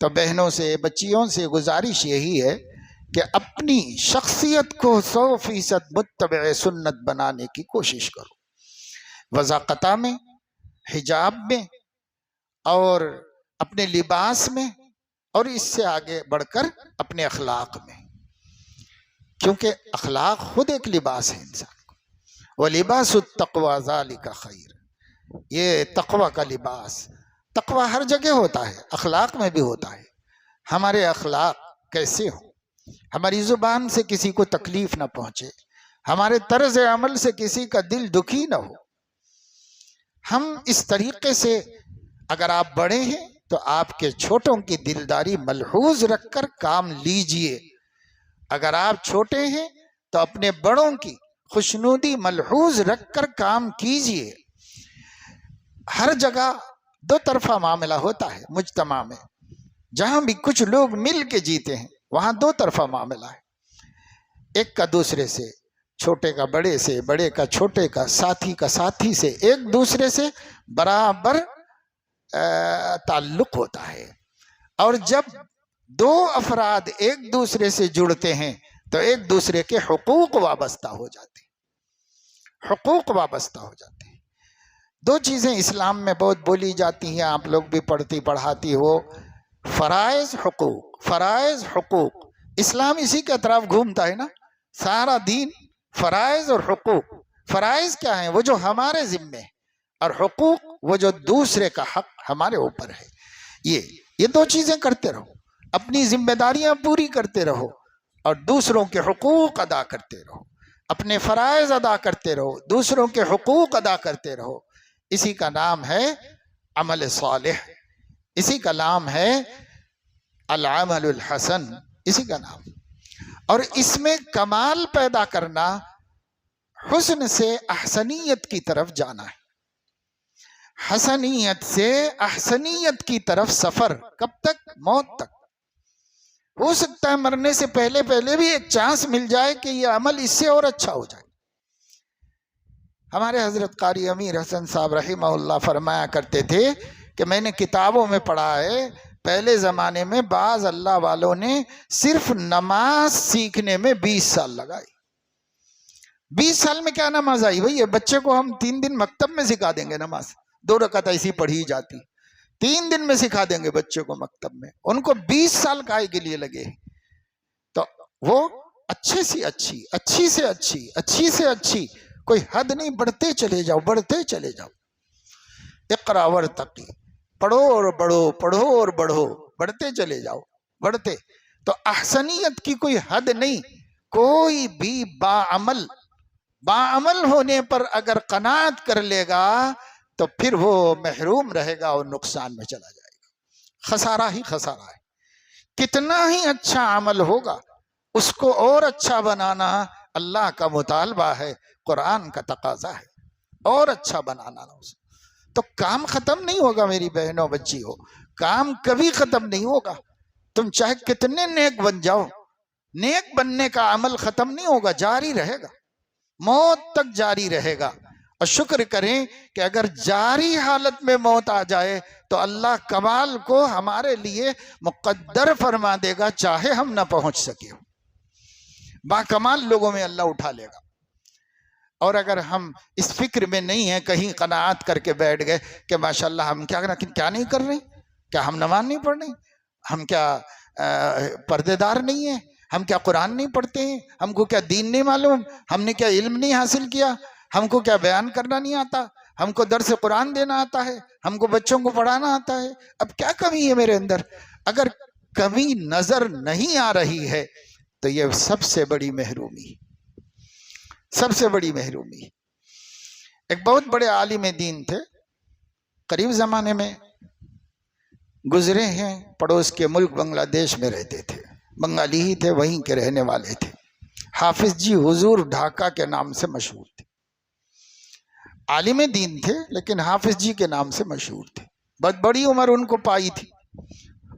[SPEAKER 2] تو بہنوں سے، بچیوں سے گزارش یہی ہے کہ اپنی شخصیت کو 100% متبع سنت بنانے کی کوشش کرو، وضاقتہ میں، حجاب میں، اور اپنے لباس میں، اور اس سے آگے بڑھ کر اپنے اخلاق میں، کیونکہ اخلاق خود ایک لباس ہے انسان کو۔ وَلِبَاسُ التَّقْوَى ذَلِكَ خَيْرٌ، یہ تقوی کا لباس، تقوی ہر جگہ ہوتا ہے، اخلاق میں بھی ہوتا ہے۔ ہمارے اخلاق کیسے ہوں، ہماری زبان سے کسی کو تکلیف نہ پہنچے، ہمارے طرز عمل سے کسی کا دل دکھی نہ ہو۔ ہم اس طریقے سے، اگر آپ بڑے ہیں تو آپ کے چھوٹوں کی دلداری ملحوظ رکھ کر کام لیجئے، اگر آپ چھوٹے ہیں تو اپنے بڑوں کی خوشنودی ملحوظ رکھ کر کام کیجئے۔ ہر جگہ دو طرفہ معاملہ ہوتا ہے، مجتمع میں جہاں بھی کچھ لوگ مل کے جیتے ہیں وہاں دو طرفہ معاملہ ہے، ایک کا دوسرے سے چھوٹے کا بڑے سے، بڑے کا چھوٹے کا ساتھی سے ایک دوسرے سے برابر تعلق ہوتا ہے. اور جب دو افراد ایک دوسرے سے جڑتے ہیں تو ایک دوسرے کے حقوق وابستہ ہو جاتے ہیں، حقوق وابستہ ہو جاتے ہیں. دو چیزیں اسلام میں بہت بولی جاتی ہیں، آپ لوگ بھی پڑھاتی ہو، فرائض حقوق. فرائض حقوق، اسلام اسی کے اطراف گھومتا ہے نا، سارا دین فرائض اور حقوق. فرائض کیا ہیں؟ وہ جو ہمارے ذمے ہے، اور حقوق وہ جو دوسرے کا حق ہمارے اوپر ہے. یہ دو چیزیں کرتے رہو، اپنی ذمہ داریاں پوری کرتے رہو اور دوسروں کے حقوق ادا کرتے رہو. اپنے فرائض ادا کرتے رہو، دوسروں کے حقوق ادا کرتے رہو. اسی کا نام ہے عمل صالح، اسی کا نام ہے العمل الحسن، اسی کا نام. اور اس میں کمال پیدا کرنا، حسن سے احسنیت کی طرف جانا ہے. حسنیت سے احسنیت کی طرف سفر، کب تک؟ موت تک. ہو سکتا ہے مرنے سے پہلے بھی ایک چانس مل جائے کہ یہ عمل اس سے اور اچھا ہو جائے. ہمارے حضرت قاری امیر حسن صاحب رحمہ اللہ فرمایا کرتے تھے کہ میں نے کتابوں میں پڑھا ہے، پہلے زمانے میں بعض اللہ والوں نے صرف نماز سیکھنے میں 20 سال لگائی. 20 سال میں کیا نماز آئی بھئی؟ بچے کو ہم 3 دن مکتب میں سکھا دیں گے نماز، 2 رکعت ایسی پڑھی جاتی، 3 دن میں سکھا دیں گے بچے کو مکتب میں. ان کو 20 سال کائے کے لیے لگے. تو وہ اچھے سے اچھی، اچھی سے اچھی، اچھی سے اچھی، کوئی حد نہیں، بڑھتے چلے جاؤ، بڑھتے چلے جاؤ. اقرا ورتقی، پڑھو اور بڑھو، پڑھو اور بڑھو، بڑھتے چلے جاؤ، بڑھتے. تو احسنیت کی کوئی حد نہیں. کوئی بھی باعمل ہونے پر اگر قناعت کر لے گا تو پھر وہ محروم رہے گا اور نقصان میں چلا جائے گا. خسارہ ہی خسارہ ہے. کتنا ہی اچھا عمل ہوگا اس کو اور اچھا بنانا اللہ کا مطالبہ ہے، قرآن کا تقاضا ہے، اور اچھا بنانا. تو کام ختم نہیں ہوگا میری بہنوں بچیوں، کام کبھی ختم نہیں ہوگا. تم چاہے کتنے نیک بن جاؤ، نیک بننے کا عمل ختم نہیں ہوگا، جاری رہے گا، موت تک جاری رہے گا. اور شکر کریں کہ اگر جاری حالت میں موت آ جائے تو اللہ کمال کو ہمارے لیے مقدر فرما دے گا، چاہے ہم نہ پہنچ سکے. با کمال لوگوں میں اللہ اٹھا لے گا. اور اگر ہم اس فکر میں نہیں ہیں، کہیں قناعت کر کے بیٹھ گئے کہ ماشاءاللہ ہم کیا نہیں کر رہے، کیا ہم نماز نہیں پڑھ رہے، ہم کیا پردے دار نہیں ہیں، ہم کیا قرآن نہیں پڑھتے ہیں، ہم کو کیا دین نہیں معلوم، ہم نے کیا علم نہیں حاصل کیا، ہم کو کیا بیان کرنا نہیں آتا، ہم کو درس قرآن دینا آتا ہے، ہم کو بچوں کو پڑھانا آتا ہے، اب کیا کمی ہے میرے اندر؟ اگر کمی نظر نہیں آ رہی ہے تو یہ سب سے بڑی محرومی، سب سے بڑی محرومی. ایک بہت بڑے عالم دین تھے، قریب زمانے میں گزرے ہیں، پڑوس کے ملک بنگلہ دیش میں رہتے تھے، بنگالی ہی تھے، وہیں کے رہنے والے تھے. حافظ جی حضور ڈھاکہ کے نام سے مشہور تھے. عالم دین تھے لیکن حافظ جی کے نام سے مشہور تھے. بہت بڑی عمر ان کو پائی تھی،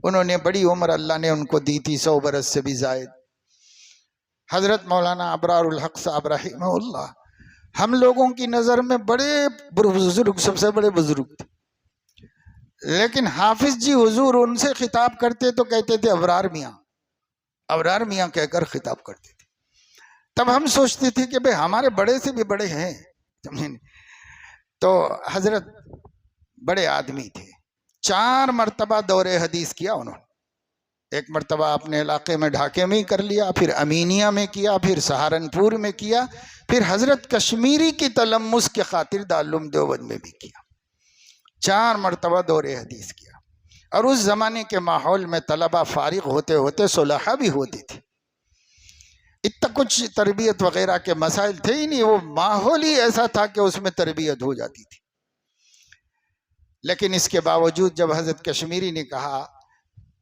[SPEAKER 2] انہوں نے بڑی عمر اللہ نے ان کو دی تھی، 100 برس سے بھی زائد. حضرت مولانا ابرار الحق صاحب رحمہ اللہ ہم لوگوں کی نظر میں بڑے بزرگ، سب سے بڑے بزرگ تھے، لیکن حافظ جی حضور ان سے خطاب کرتے تو کہتے تھے ابرار میاں، ابرار میاں کہہ کر خطاب کرتے تھے. تب ہم سوچتے تھے کہ بھئی ہمارے بڑے سے بھی بڑے ہیں. تو حضرت بڑے آدمی تھے. 4 مرتبہ دور حدیث کیا انہوں نے. ایک مرتبہ اپنے علاقے میں ڈھاکے میں ہی کر لیا، پھر امینیہ میں کیا، پھر سہارنپور میں کیا، پھر حضرت کشمیری کی تلمس کے خاطر دارالعلوم دیوبند میں بھی کیا. 4 مرتبہ دور حدیث کیا. اور اس زمانے کے ماحول میں طلبہ فارغ ہوتے ہوتے صلحہ بھی ہوتی تھی. اتنا کچھ تربیت وغیرہ کے مسائل تھے ہی نہیں، وہ ماحول ہی ایسا تھا کہ اس میں تربیت ہو جاتی تھی. لیکن اس کے باوجود جب حضرت کشمیری نے کہا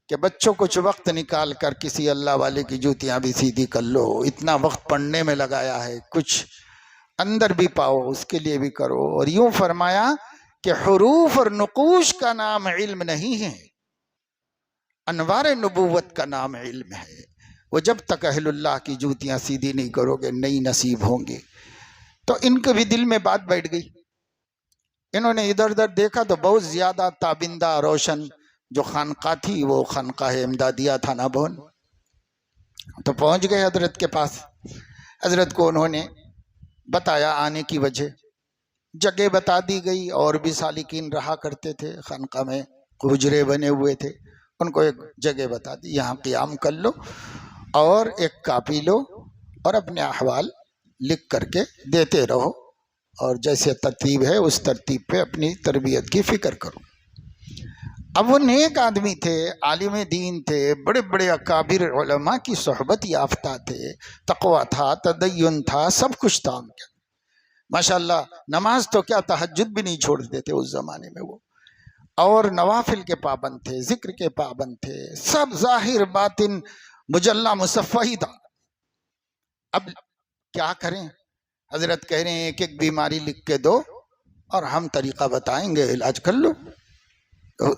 [SPEAKER 2] کہ بچوں کچھ وقت نکال کر کسی اللہ والے کی جوتیاں بھی سیدھی کر لو، اتنا وقت پڑھنے میں لگایا ہے، کچھ اندر بھی پاؤ، اس کے لیے بھی کرو. اور یوں فرمایا کہ حروف اور نقوش کا نام علم نہیں ہے، انوار نبوت کا نام علم ہے. وہ جب تک اہل اللہ کی جوتیاں سیدھی نہیں کرو گے نہیں نصیب ہوں گے۔ تو ان کے بھی دل میں بات بیٹھ گئی، انہوں نے ادھر ادھر دیکھا تو بہت زیادہ تابندہ روشن جو خانقاہ تھی وہ خانقاہ امدادیہ تھانہ بھون، تو پہنچ گئے حضرت کے پاس۔ حضرت کو انہوں نے بتایا آنے کی وجہ، جگہ بتا دی گئی، اور بھی سالکین رہا کرتے تھے خانقاہ میں، حجرے بنے ہوئے تھے، ان کو ایک جگہ بتا دی، یہاں قیام کر لو اور ایک کاپی لو اور اپنے احوال لکھ کر کے دیتے رہو، اور جیسے ترتیب ہے اس ترتیب پہ اپنی تربیت کی فکر کرو۔ اب وہ نیک آدمی تھے، عالم دین تھے، بڑے بڑے اکابر علماء کی صحبت یافتہ تھے، تقویٰ تھا، تدین تھا، سب کچھ تھا ان کے، ماشاءاللہ۔ نماز تو کیا، تہجد بھی نہیں چھوڑتے تھے اس زمانے میں وہ، اور نوافل کے پابند تھے، ذکر کے پابند تھے، سب ظاہر باطن مجلہ مصفح ہی تھا۔ اب کیا کریں؟ حضرت کہہ رہے ہیں ایک ایک بیماری لکھ کے دو اور ہم طریقہ بتائیں گے، علاج کر لو۔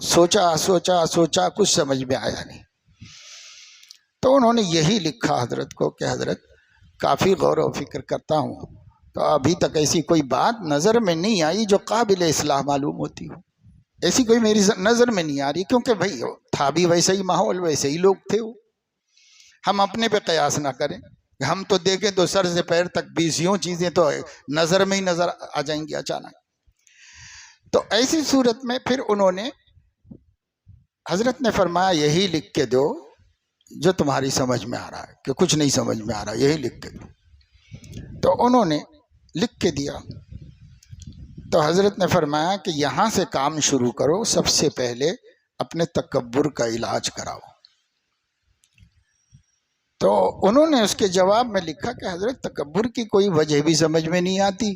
[SPEAKER 2] سوچا سوچا سوچا، کچھ سمجھ میں آیا نہیں، تو انہوں نے یہی لکھا حضرت کو کہ حضرت کافی غور و فکر کرتا ہوں تو ابھی تک ایسی کوئی بات نظر میں نہیں آئی جو قابل اصلاح معلوم ہوتی ہو، ایسی کوئی میری نظر میں نہیں آ رہی، کیونکہ بھائی تھا بھی ویسے ہی ماحول، ویسے ہی لوگ تھے وہ، ہم اپنے پہ قیاس نہ کریں، ہم تو دیکھیں تو سر سے پیر تک 20 چیزیں تو نظر میں ہی نظر آ جائیں گی اچانک۔ تو ایسی صورت میں پھر انہوں نے، حضرت نے فرمایا یہی لکھ کے دو جو تمہاری سمجھ میں آ رہا ہے، کہ کچھ نہیں سمجھ میں آ رہا، یہی لکھ کے دو۔ تو انہوں نے لکھ کے دیا، تو حضرت نے فرمایا کہ یہاں سے کام شروع کرو، سب سے پہلے اپنے تکبر کا علاج کراؤ۔ تو انہوں نے اس کے جواب میں لکھا کہ حضرت تکبر کی کوئی وجہ بھی سمجھ میں نہیں آتی،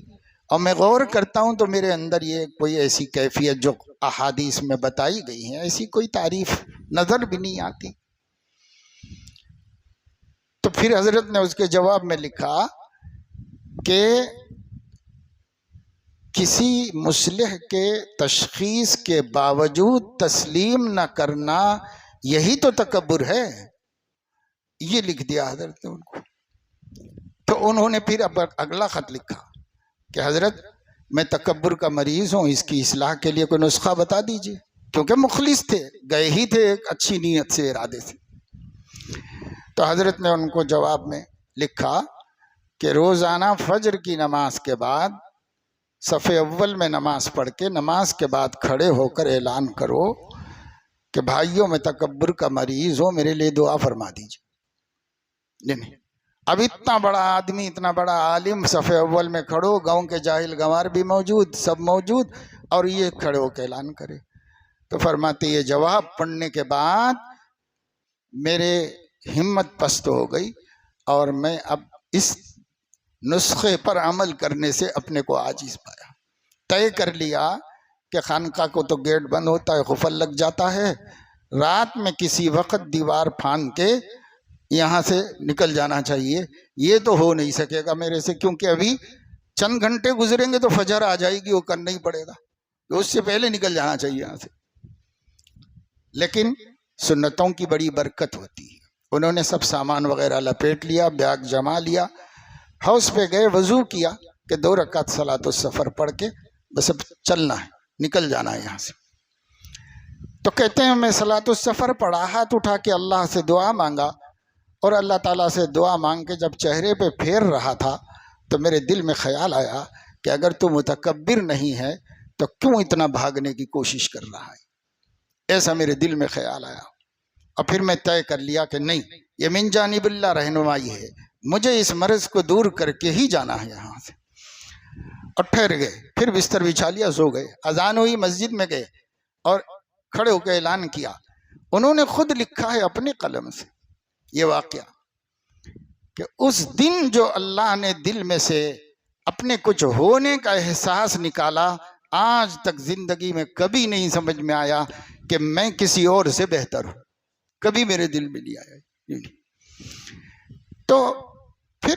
[SPEAKER 2] اور میں غور کرتا ہوں تو میرے اندر یہ کوئی ایسی کیفیت جو احادیث میں بتائی گئی ہیں ایسی کوئی تعریف نظر بھی نہیں آتی۔ تو پھر حضرت نے اس کے جواب میں لکھا کہ کسی مصلح کے تشخیص کے باوجود تسلیم نہ کرنا یہی تو تکبر ہے، یہ لکھ دیا حضرت نے ان کو۔ تو انہوں نے پھر اگلا خط لکھا کہ حضرت میں تکبر کا مریض ہوں، اس کی اصلاح کے لیے کوئی نسخہ بتا دیجئے، کیونکہ مخلص تھے، گئے ہی تھے ایک اچھی نیت سے، ارادے سے۔ تو حضرت نے ان کو جواب میں لکھا کہ روزانہ فجر کی نماز کے بعد صف اول میں نماز پڑھ کے نماز کے بعد کھڑے ہو کر اعلان کرو کہ بھائیوں میں تکبر کا مریض ہو، میرے لیے دعا فرما دیجیے۔ نہیں، اب اتنا بڑا آدمی، اتنا بڑا عالم صف اول میں کھڑو، گاؤں کے جاہل گنوار بھی موجود، سب موجود، اور یہ کھڑے ہو کے اعلان کرے۔ تو فرماتے یہ جواب پڑھنے کے بعد میرے ہمت پست ہو گئی، اور میں اب اس نسخے پر عمل کرنے سے اپنے کو عاجز پایا۔ طے کر لیا کہ خانقاہ کو تو گیٹ بند ہوتا ہے، قفل لگ جاتا ہے، رات میں کسی وقت دیوار پھاند کے یہاں سے نکل جانا چاہیے۔ یہ تو ہو نہیں سکے گا میرے سے، کیونکہ ابھی چند گھنٹے گزریں گے تو فجر آ جائے گی، وہ کرنا ہی پڑے گا، تو اس سے پہلے نکل جانا چاہیے یہاں سے۔ لیکن سنتوں کی بڑی برکت ہوتی ہے، انہوں نے سب سامان وغیرہ لپیٹ لیا، بیگ جما لیا، ہاؤس پہ گئے، وضو کیا کہ 2 رکعت صلاۃ السفر پڑھ کے بس اب چلنا ہے، نکل جانا ہے یہاں سے۔ تو کہتے ہیں میں صلاۃ السفر پڑھا، ہاتھ اٹھا کے اللہ سے دعا مانگا، اور اللہ تعالیٰ سے دعا مانگ کے جب چہرے پہ پھیر رہا تھا تو میرے دل میں خیال آیا کہ اگر تو متکبر نہیں ہے تو کیوں اتنا بھاگنے کی کوشش کر رہا ہے، ایسا میرے دل میں خیال آیا۔ اور پھر میں طے کر لیا کہ نہیں، یہ من جانب اللہ رہنمائی ہے، مجھے اس مرض کو دور کر کے ہی جانا ہے یہاں سے۔ اور ٹھہر گئے، پھر بستر بچھا لیا، سو گئے۔ اذان ہوئی، مسجد میں گئے اور کھڑے ہو کے اعلان کیا۔ انہوں نے خود لکھا ہے اپنے قلم سے یہ واقعہ کہ اس دن جو اللہ نے دل میں سے اپنے کچھ ہونے کا احساس نکالا، آج تک زندگی میں کبھی نہیں سمجھ میں آیا کہ میں کسی اور سے بہتر ہوں، کبھی میرے دل میں نہیں آیا۔ تو پھر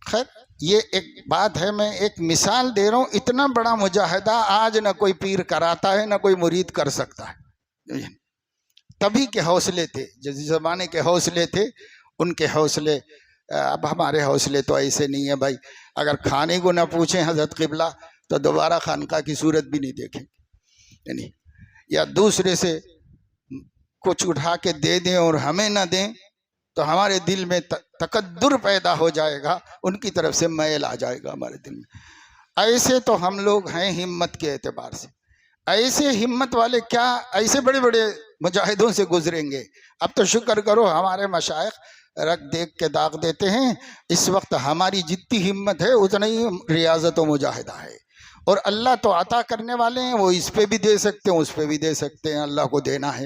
[SPEAKER 2] خیر یہ ایک بات ہے، میں ایک مثال دے رہا ہوں، اتنا بڑا مجاہدہ آج نہ کوئی پیر کراتا ہے نہ کوئی مرید کر سکتا ہے۔ تبھی کے حوصلے تھے، جس زمانے کے حوصلے تھے ان کے حوصلے، اب ہمارے حوصلے تو ایسے نہیں ہیں بھائی، اگر کھانے کو نہ پوچھیں حضرت قبلہ تو دوبارہ خانقاہ کی صورت بھی نہیں دیکھیں، یعنی یا دوسرے سے کچھ اٹھا کے دے دیں اور ہمیں نہ دیں تو ہمارے دل میں تکدر پیدا ہو جائے گا، ان کی طرف سے میل آ جائے گا ہمارے دل میں۔ ایسے تو ہم لوگ ہیں ہمت کے اعتبار سے، ایسے ہمت والے کیا ایسے بڑے بڑے مجاہدوں سے گزریں گے۔ اب تو شکر کرو ہمارے مشائخ رکھ دیکھ کے داغ دیتے ہیں، اس وقت ہماری جتنی ہمت ہے اتنا ہی ریاضت و مجاہدہ ہے، اور اللہ تو عطا کرنے والے ہیں، وہ اس پہ بھی دے سکتے ہیں اس پہ بھی دے سکتے ہیں، اللہ کو دینا ہے،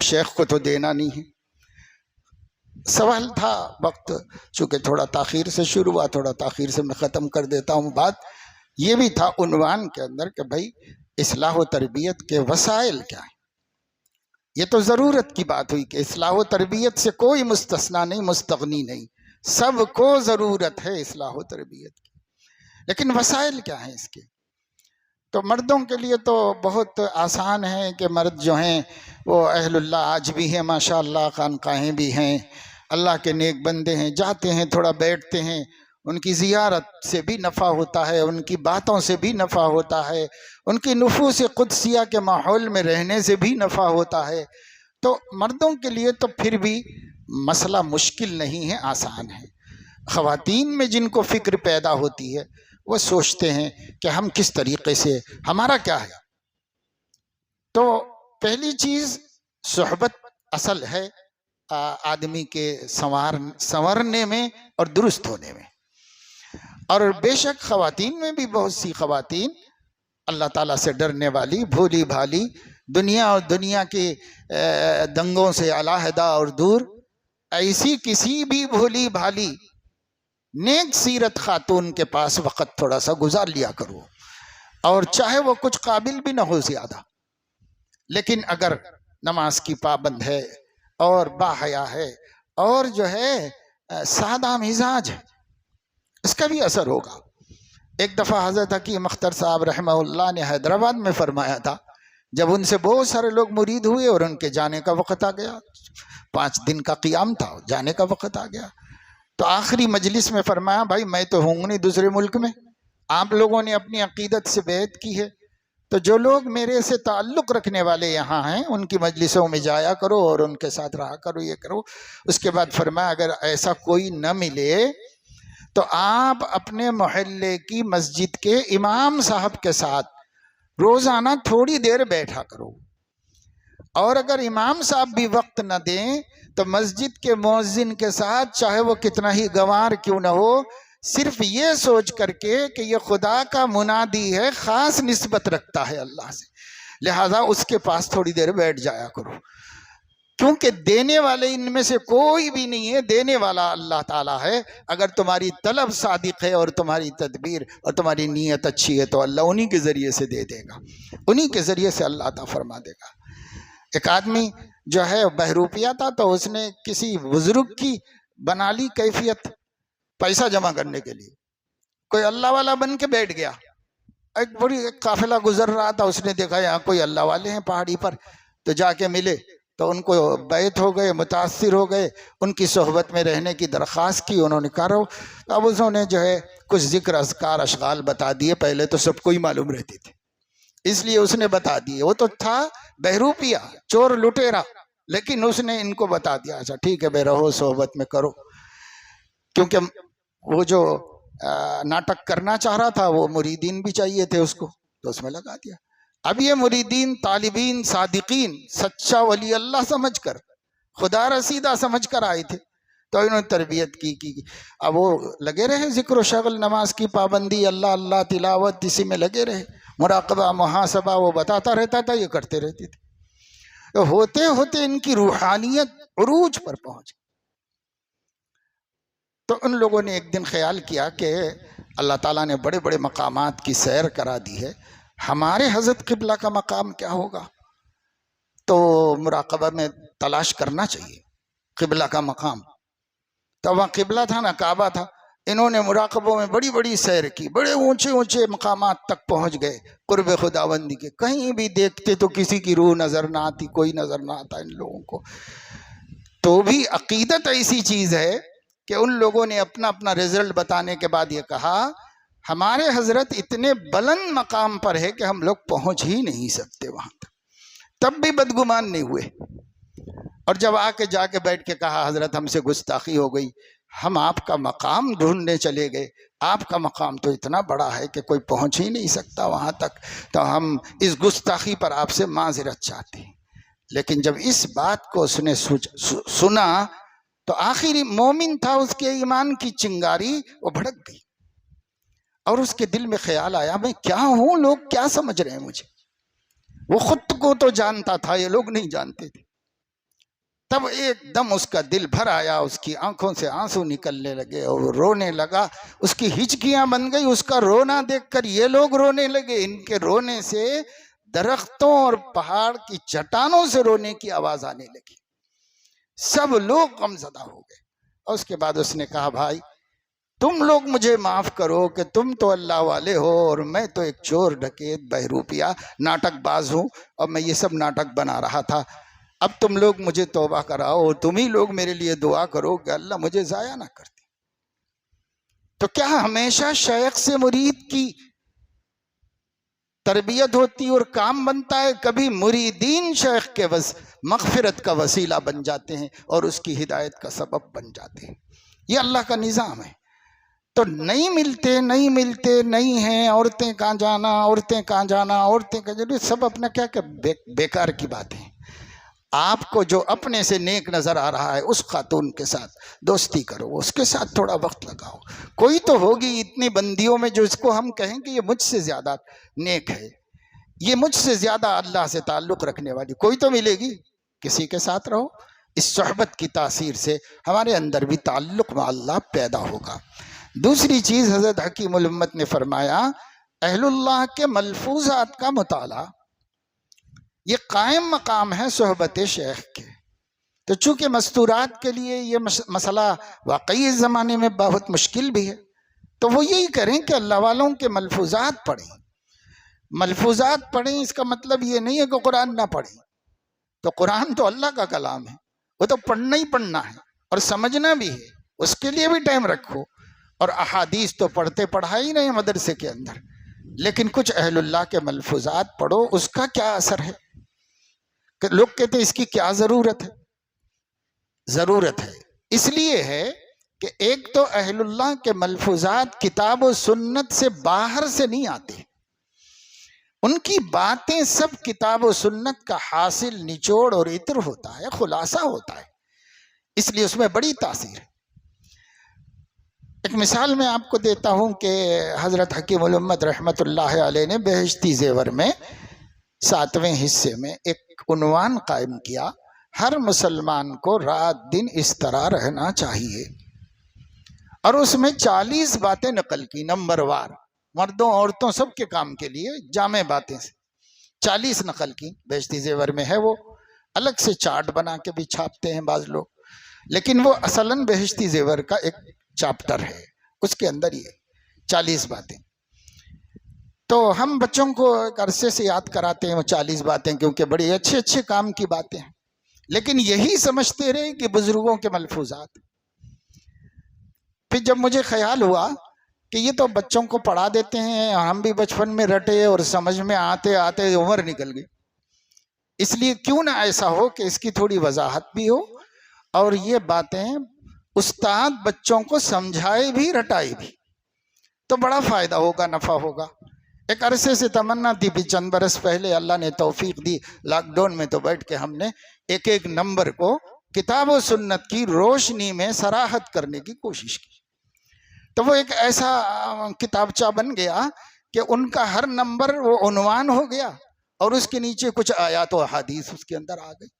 [SPEAKER 2] شیخ کو تو دینا نہیں ہے۔ سوال تھا، وقت چونکہ تھوڑا تاخیر سے شروع ہوا، تھوڑا تاخیر سے میں ختم کر دیتا ہوں بات، یہ بھی تھا عنوان کے اندر کہ بھائی اصلاح و تربیت کے وسائل کیا ہیں۔ یہ تو ضرورت کی بات ہوئی کہ اصلاح و تربیت سے کوئی مستثنی نہیں، مستغنی نہیں، سب کو ضرورت ہے اصلاح و تربیت کی، لیکن وسائل کیا ہیں اس کے؟ تو مردوں کے لیے تو بہت آسان ہے کہ مرد جو ہیں وہ اہل اللہ آج بھی ہیں، ماشاءاللہ خانقاہیں بھی ہیں، اللہ کے نیک بندے ہیں، جاتے ہیں تھوڑا بیٹھتے ہیں، ان کی زیارت سے بھی نفع ہوتا ہے، ان کی باتوں سے بھی نفع ہوتا ہے، ان کی نفوس قدسیہ کے ماحول میں رہنے سے بھی نفع ہوتا ہے۔ تو مردوں کے لیے تو پھر بھی مسئلہ مشکل نہیں ہے، آسان ہے۔ خواتین میں جن کو فکر پیدا ہوتی ہے وہ سوچتے ہیں کہ ہم کس طریقے سے، ہمارا کیا ہے۔ تو پہلی چیز صحبت اصل ہے آدمی کے سنورنے میں اور درست ہونے میں، اور بے شک خواتین میں بھی بہت سی خواتین اللہ تعالیٰ سے ڈرنے والی، بھولی بھالی، دنیا اور دنیا کے دنگوں سے علیحدہ اور دور، ایسی کسی بھی بھولی بھالی نیک سیرت خاتون کے پاس وقت تھوڑا سا گزار لیا کرو، اور چاہے وہ کچھ قابل بھی نہ ہو زیادہ، لیکن اگر نماز کی پابند ہے اور باحیا ہے اور جو ہے سادہ مزاج ہے، اس کا بھی اثر ہوگا۔ ایک دفعہ حضرت حکیم اختر صاحب رحمہ اللہ نے حیدرآباد میں فرمایا تھا، جب ان سے بہت سارے لوگ مرید ہوئے اور ان کے جانے کا وقت آ گیا، 5 دن کا قیام تھا، جانے کا وقت آ گیا، تو آخری مجلس میں فرمایا بھائی میں تو ہوں نہیں دوسرے ملک میں، آپ لوگوں نے اپنی عقیدت سے بیعت کی ہے، تو جو لوگ میرے سے تعلق رکھنے والے یہاں ہیں ان کی مجلسوں میں جایا کرو اور ان کے ساتھ رہا کرو، یہ کرو۔ اس کے بعد فرمایا اگر ایسا کوئی نہ ملے تو آپ اپنے محلے کی مسجد کے امام صاحب کے ساتھ روزانہ تھوڑی دیر بیٹھا کرو، اور اگر امام صاحب بھی وقت نہ دیں تو مسجد کے مؤذن کے ساتھ چاہے وہ کتنا ہی گنوار کیوں نہ ہو، صرف یہ سوچ کر کے کہ یہ خدا کا منادی ہے، خاص نسبت رکھتا ہے اللہ سے، لہذا اس کے پاس تھوڑی دیر بیٹھ جایا کرو، کیونکہ دینے والے ان میں سے کوئی بھی نہیں ہے، دینے والا اللہ تعالیٰ ہے۔ اگر تمہاری طلب صادق ہے اور تمہاری تدبیر اور تمہاری نیت اچھی ہے تو اللہ انہی کے ذریعے سے دے دے گا، انہی کے ذریعے سے اللہ عطا فرما دے گا۔ ایک آدمی جو ہے بہروپیہ تھا، تو اس نے کسی بزرگ کی بنا لی کیفیت پیسہ جمع کرنے کے لیے، کوئی اللہ والا بن کے بیٹھ گیا، ایک قافلہ گزر رہا تھا، اس نے دیکھا یہاں کوئی اللہ والے ہیں پہاڑی پر، تو جا کے ملے تو ان کو بیعت ہو گئے، متاثر ہو گئے، ان کی صحبت میں رہنے کی درخواست کی، انہوں نے کہا رہو، اب انہوں نے جو ہے کچھ ذکر اذکار اشغال بتا دیے، پہلے تو سب کو ہی معلوم رہتی تھی اس لیے اس نے بتا دیے، وہ تو تھا بہروپیہ چور لٹیرا، لیکن اس نے ان کو بتا دیا اچھا ٹھیک ہے بے رہو صحبت میں کرو، کیونکہ وہ جو ناٹک کرنا چاہ رہا تھا وہ مریدین بھی چاہیے تھے اس کو، تو اس میں لگا دیا۔ اب یہ مریدین طالبین صادقین سچا ولی اللہ سمجھ کر، خدا رسیدہ سمجھ کر آئے تھے، تو انہوں نے تربیت کی۔ اب وہ لگے رہے ذکر و شغل، نماز کی پابندی، اللہ اللہ تلاوت، اسی میں لگے رہے، مراقبہ محاسبہ وہ بتاتا رہتا تھا، یہ کرتے رہتے تھے، تو ہوتے ہوتے ان کی روحانیت عروج پر پہنچ۔ تو ان لوگوں نے ایک دن خیال کیا کہ اللہ تعالیٰ نے بڑے بڑے مقامات کی سیر کرا دی ہے، ہمارے حضرت قبلہ کا مقام کیا ہوگا؟ تو مراقبہ میں تلاش کرنا چاہیے قبلہ کا مقام۔ تو وہاں قبلہ تھا نا، کعبہ تھا، انہوں نے مراقبوں میں بڑی بڑی سیر کی، بڑے اونچے اونچے مقامات تک پہنچ گئے قرب خداوندی کے، کہیں بھی دیکھتے تو کسی کی روح نظر نہ آتی، کوئی نظر نہ آتا ان لوگوں کو۔ تو بھی عقیدت ایسی چیز ہے کہ ان لوگوں نے اپنا اپنا رزلٹ بتانے کے بعد یہ کہا ہمارے حضرت اتنے بلند مقام پر ہے کہ ہم لوگ پہنچ ہی نہیں سکتے وہاں تک، تب بھی بدگمان نہیں ہوئے۔ اور جب جا کے بیٹھ کے کہا حضرت ہم سے گستاخی ہو گئی، ہم آپ کا مقام ڈھونڈنے چلے گئے، آپ کا مقام تو اتنا بڑا ہے کہ کوئی پہنچ ہی نہیں سکتا وہاں تک، تو ہم اس گستاخی پر آپ سے معذرت چاہتے ہیں۔ لیکن جب اس بات کو اس نے سنا تو آخری مومن تھا، اس کے ایمان کی چنگاری وہ بھڑک گئی، اور اس کے دل میں خیال آیا میں کیا ہوں، لوگ کیا سمجھ رہے ہیں مجھے؟ وہ خود کو تو جانتا تھا، یہ لوگ نہیں جانتے تھے۔ تب ایک دم اس کا دل بھر آیا، اس کی آنکھوں سے آنسو نکلنے لگے اور وہ رونے لگا، اس کی ہچکیاں بن گئی، اس کا رونا دیکھ کر یہ لوگ رونے لگے، ان کے رونے سے درختوں اور پہاڑ کی چٹانوں سے رونے کی آواز آنے لگی، سب لوگ غمزدہ ہو گئے۔ اور اس کے بعد اس نے کہا بھائی تم لوگ مجھے معاف کرو کہ تم تو اللہ والے ہو اور میں تو ایک چور ڈکیت بہروپیہ ناٹک باز ہوں، اور میں یہ سب ناٹک بنا رہا تھا، اب تم لوگ مجھے توبہ کراؤ اور تم ہی لوگ میرے لیے دعا کرو کہ اللہ مجھے ضائع نہ کر دے۔ تو کیا ہمیشہ شیخ سے مرید کی تربیت ہوتی اور کام بنتا ہے؟ کبھی مریدین شیخ کے مغفرت کا وسیلہ بن جاتے ہیں اور اس کی ہدایت کا سبب بن جاتے ہیں، یہ اللہ کا نظام ہے۔ تو نہیں ملتے نہیں ہیں، عورتیں کہاں جانا، عورتیں کہاں جانا، عورتیں کہاں جانا، سب اپنا کیا بیکار کی بات ہے۔ آپ کو جو اپنے سے نیک نظر آ رہا ہے اس خاتون کے ساتھ دوستی کرو، اس کے ساتھ تھوڑا وقت لگاؤ، کوئی تو ہوگی اتنی بندیوں میں جو اس کو ہم کہیں کہ یہ مجھ سے زیادہ نیک ہے، یہ مجھ سے زیادہ اللہ سے تعلق رکھنے والی کوئی تو ملے گی، کسی کے ساتھ رہو۔ اس صحبت کی تاثیر سے ہمارے اندر بھی تعلق مع اللہ پیدا ہوگا۔ دوسری چیز حضرت حکیم الامت نے فرمایا اہل اللہ کے ملفوظات کا مطالعہ، یہ قائم مقام ہے صحبت شیخ کے۔ تو چونکہ مستورات کے لیے یہ مسئلہ واقعی اس زمانے میں بہت مشکل بھی ہے، تو وہ یہی کریں کہ اللہ والوں کے ملفوظات پڑھیں۔ ملفوظات پڑھیں اس کا مطلب یہ نہیں ہے کہ قرآن نہ پڑھیں، تو قرآن تو اللہ کا کلام ہے، وہ تو پڑھنا ہی پڑھنا ہے اور سمجھنا بھی ہے، اس کے لیے بھی ٹائم رکھو۔ اور احادیث تو پڑھا ہی نہیں مدرسے کے اندر، لیکن کچھ اہل اللہ کے ملفوظات پڑھو، اس کا کیا اثر ہے؟ کہ لوگ کہتے ہیں اس کی کیا ضرورت ہے؟ ضرورت ہے، اس لیے ہے کہ ایک تو اہل اللہ کے ملفوظات کتاب و سنت سے باہر سے نہیں آتے، ان کی باتیں سب کتاب و سنت کا حاصل نچوڑ اور عطر ہوتا ہے، خلاصہ ہوتا ہے، اس لیے اس میں بڑی تاثیر ہے۔ ایک مثال میں آپ کو دیتا ہوں کہ حضرت حکیم الامت رحمت اللہ علیہ نے بہشتی زیور میں 7ویں حصے میں ایک عنوان قائم کیا، ہر مسلمان کو رات دن اس طرح رہنا چاہیے، اور اس میں 40 باتیں نقل کی نمبر وار، مردوں عورتوں سب کے کام کے لیے جامع باتیں سے 40 نقل کی۔ بہشتی زیور میں ہے، وہ الگ سے چارٹ بنا کے بھی چھاپتے ہیں بعض لوگ، لیکن وہ اصلاً بہشتی زیور کا ایک چیپٹر ہے، اس کے اندر یہ 40 باتیں۔ تو ہم بچوں کو ایک عرصے سے یاد کراتے ہیں وہ 40 باتیں، کیونکہ بڑی اچھے کام کی باتیں ہیں، لیکن یہی سمجھتے رہے کہ بزرگوں کے ملفوظات۔ پھر جب مجھے خیال ہوا کہ یہ تو بچوں کو پڑھا دیتے ہیں، ہم بھی بچپن میں رٹے اور سمجھ میں آتے آتے عمر نکل گئی، اس لیے کیوں نہ ایسا ہو کہ اس کی تھوڑی وضاحت بھی ہو اور یہ باتیں استاد بچوں کو سمجھائے بھی رٹائے بھی، تو بڑا فائدہ ہوگا، نفع ہوگا۔ ایک عرصے سے تمنا تھی، بھی چند برس پہلے اللہ نے توفیق دی، لاک ڈاؤن میں تو بیٹھ کے ہم نے ایک نمبر کو کتاب و سنت کی روشنی میں صراحت کرنے کی کوشش کی، تو وہ ایک ایسا کتابچہ بن گیا کہ ان کا ہر نمبر وہ عنوان ہو گیا اور اس کے نیچے کچھ آیات و احادیث اس کے اندر آ گئی۔